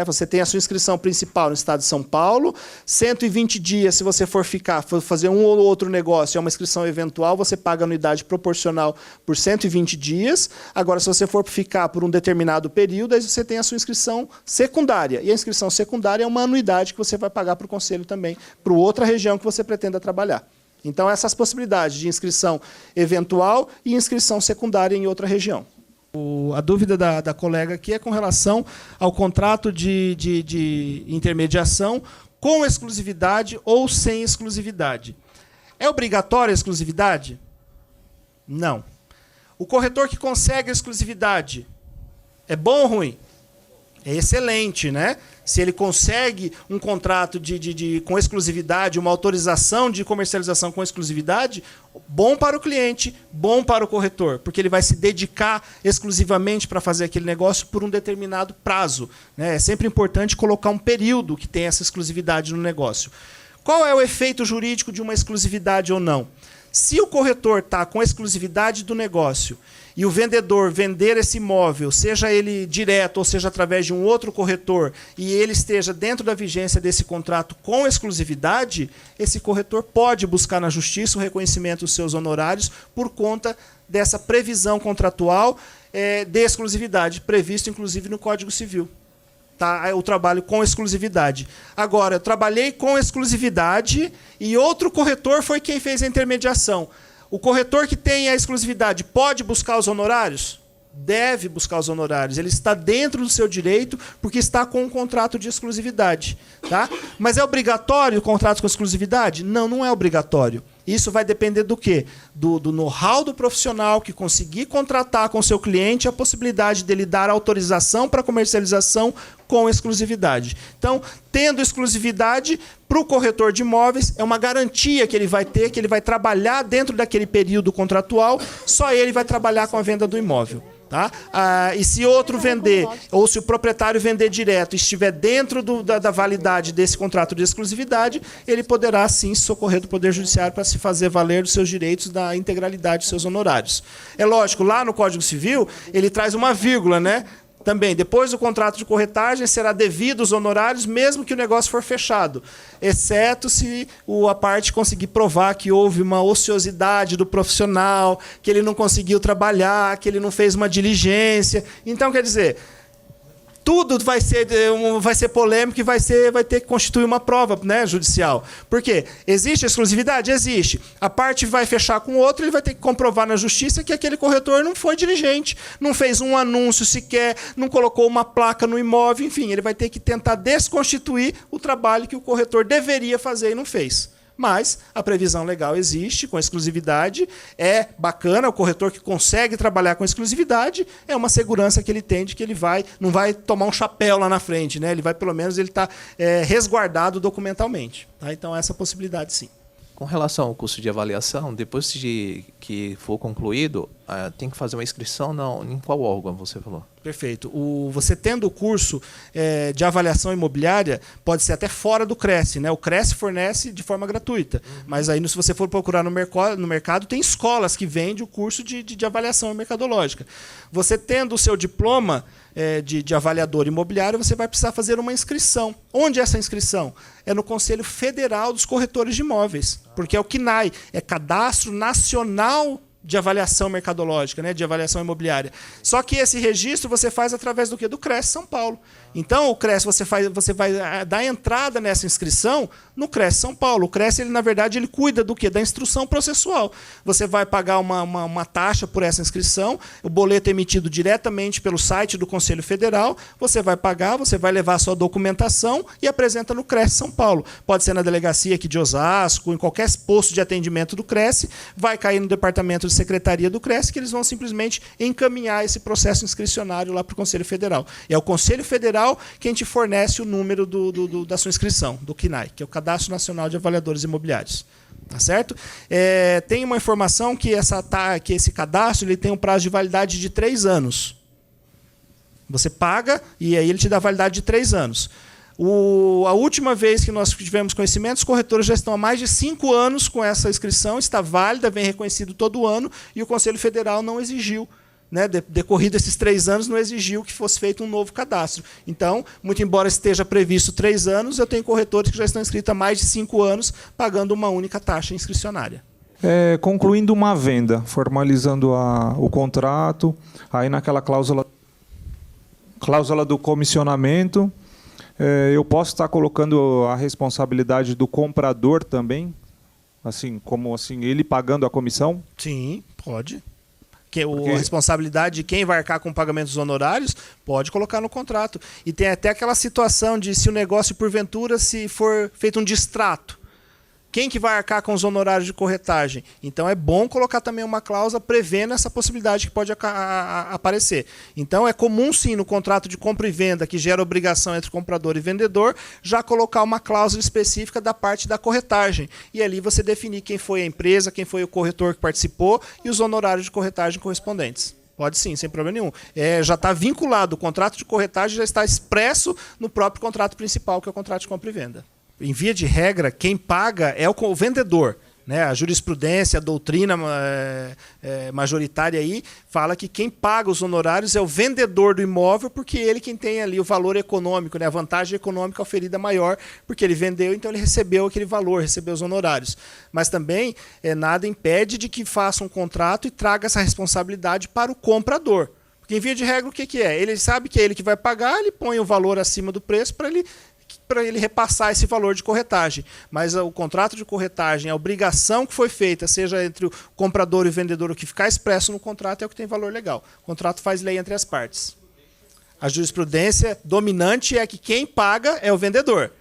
Você tem a sua inscrição principal no Estado de São Paulo, 120 dias, se você for fazer um ou outro negócio, é uma inscrição eventual, você paga anuidade proporcional por 120 dias. Agora, se você for ficar por um determinado período, aí você tem a sua inscrição secundária. E a inscrição secundária é uma anuidade que você vai pagar para o conselho também, para outra região que você pretenda trabalhar. Então, essas possibilidades de inscrição eventual e inscrição secundária em outra região. A dúvida da colega aqui é com relação ao contrato de intermediação com exclusividade ou sem exclusividade. É obrigatória a exclusividade? Não. O corretor que consegue a exclusividade é bom ou ruim? É excelente, né? Se ele consegue um contrato com exclusividade, uma autorização de comercialização com exclusividade, bom para o cliente, bom para o corretor, porque ele vai se dedicar exclusivamente para fazer aquele negócio por um determinado prazo, né? É sempre importante colocar um período que tem essa exclusividade no negócio. Qual é o efeito jurídico de uma exclusividade ou não? Se o corretor está com a exclusividade do negócio e o vendedor vender esse imóvel, seja ele direto ou seja através de um outro corretor, e ele esteja dentro da vigência desse contrato com exclusividade, esse corretor pode buscar na justiça o reconhecimento dos seus honorários por conta dessa previsão contratual de exclusividade, previsto inclusive no Código Civil. Tá? O trabalho com exclusividade. Agora, eu trabalhei com exclusividade e outro corretor foi quem fez a intermediação. O corretor que tem a exclusividade pode buscar os honorários? Deve buscar os honorários. Ele está dentro do seu direito porque está com um contrato de exclusividade. Tá? Mas é obrigatório o contrato com exclusividade? Não, não é obrigatório. Isso vai depender do quê? Do know-how do profissional que conseguir contratar com o seu cliente a possibilidade dele dar autorização para comercialização com exclusividade. Então, tendo exclusividade, para o corretor de imóveis, é uma garantia que ele vai ter, que ele vai trabalhar dentro daquele período contratual, só ele vai trabalhar com a venda do imóvel. Tá? E se outro vender, ou se o proprietário vender direto e estiver dentro da validade desse contrato de exclusividade, ele poderá, sim, socorrer do Poder Judiciário para se fazer valer dos seus direitos da integralidade dos seus honorários. É lógico, lá no Código Civil, ele traz uma vírgula, né? Também, depois do contrato de corretagem, será devido os honorários, mesmo que o negócio for fechado, exceto se a parte conseguir provar que houve uma ociosidade do profissional, que ele não conseguiu trabalhar, que ele não fez uma diligência. Então, quer dizer, tudo vai ser polêmico e vai ter que constituir uma prova, né, judicial. Por quê? Existe exclusividade? Existe. A parte vai fechar com o outro, ele vai ter que comprovar na justiça que aquele corretor não foi diligente, não fez um anúncio sequer, não colocou uma placa no imóvel, enfim, ele vai ter que tentar desconstituir o trabalho que o corretor deveria fazer e não fez. Mas a previsão legal existe, com exclusividade, é bacana, o corretor que consegue trabalhar com exclusividade, é uma segurança que ele tem de que ele não vai tomar um chapéu lá na frente, né? Ele vai, pelo menos, ele está resguardado documentalmente. Tá? Então, essa possibilidade sim. Com relação ao curso de avaliação, depois de que for concluído, tem que fazer uma inscrição em qual órgão você falou? Perfeito. Você tendo o curso de avaliação imobiliária, pode ser até fora do Cresce, né? O Cresce fornece de forma gratuita. Mas aí, se você for procurar no mercado, tem escolas que vendem o curso de avaliação mercadológica. Você tendo o seu diploma de avaliador imobiliário, você vai precisar fazer uma inscrição. Onde é essa inscrição? É no Conselho Federal dos Corretores de Imóveis, porque é o CNAI, é Cadastro Nacional de Avaliação Mercadológica, né, de avaliação imobiliária. Só que esse registro você faz através do quê? Do Cresce São Paulo. Então, o Cresce, você vai dar entrada nessa inscrição no Cresce São Paulo. O Cresce, na verdade, ele cuida do quê? Da instrução processual. Você vai pagar uma taxa por essa inscrição, o boleto é emitido diretamente pelo site do Conselho Federal, você vai pagar, você vai levar a sua documentação e apresenta no Cresce São Paulo. Pode ser na delegacia aqui de Osasco, em qualquer posto de atendimento do Cresce, vai cair no departamento de secretaria do Cresce, que eles vão simplesmente encaminhar esse processo inscricionário lá para o Conselho Federal. E é o Conselho Federal quem te fornece o número da sua inscrição, do CNAI, que é o Cadastro Nacional de Avaliadores Imobiliários. Tá certo? Tem uma informação que esse cadastro ele tem um prazo de validade de 3 anos. Você paga e aí ele te dá validade de 3 anos. A última vez que nós tivemos conhecimento, os corretores já estão há mais de 5 anos com essa inscrição, está válida, vem reconhecido todo ano, e o Conselho Federal não exigiu, né, decorrido esses 3 anos, não exigiu que fosse feito um novo cadastro. Então, muito embora esteja previsto 3 anos, eu tenho corretores que já estão inscritos há mais de 5 anos, pagando uma única taxa inscricionária. Concluindo uma venda, formalizando o contrato, aí naquela cláusula do comissionamento, eu posso estar colocando a responsabilidade do comprador também, assim como assim ele pagando a comissão? Sim, pode. A responsabilidade de quem vai arcar com o pagamento dos honorários pode colocar no contrato. E tem até aquela situação de se o negócio, porventura, se for feito um distrato, quem que vai arcar com os honorários de corretagem? Então é bom colocar também uma cláusula prevendo essa possibilidade que pode aparecer. Então é comum sim no contrato de compra e venda que gera obrigação entre comprador e vendedor já colocar uma cláusula específica da parte da corretagem. E ali você definir quem foi a empresa, quem foi o corretor que participou e os honorários de corretagem correspondentes. Pode sim, sem problema nenhum. Já está vinculado, o contrato de corretagem já está expresso no próprio contrato principal, que é o contrato de compra e venda. Em via de regra, quem paga é o vendedor. Né? A jurisprudência, a doutrina majoritária aí fala que quem paga os honorários é o vendedor do imóvel, porque ele quem tem ali o valor econômico, né? A vantagem econômica oferida maior, porque ele vendeu, então ele recebeu aquele valor, recebeu os honorários. Mas também nada impede de que faça um contrato e traga essa responsabilidade para o comprador. Porque em via de regra, o que é? Ele sabe que é ele que vai pagar, ele põe o valor acima do preço para ele repassar esse valor de corretagem. Mas o contrato de corretagem, a obrigação que foi feita, seja entre o comprador e o vendedor, o que ficar expresso no contrato é o que tem valor legal. O contrato faz lei entre as partes. A jurisprudência dominante é que quem paga é o vendedor.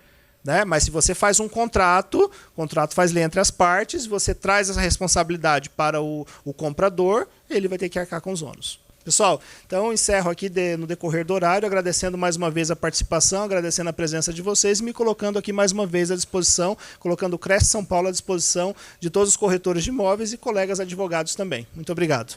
Né? Mas se você faz um contrato, o contrato faz lei entre as partes, você traz essa responsabilidade para o comprador, ele vai ter que arcar com os ônus. Pessoal, então encerro aqui no decorrer do horário, agradecendo mais uma vez a participação, agradecendo a presença de vocês e me colocando aqui mais uma vez à disposição, colocando o Cresce São Paulo à disposição de todos os corretores de imóveis e colegas advogados também. Muito obrigado.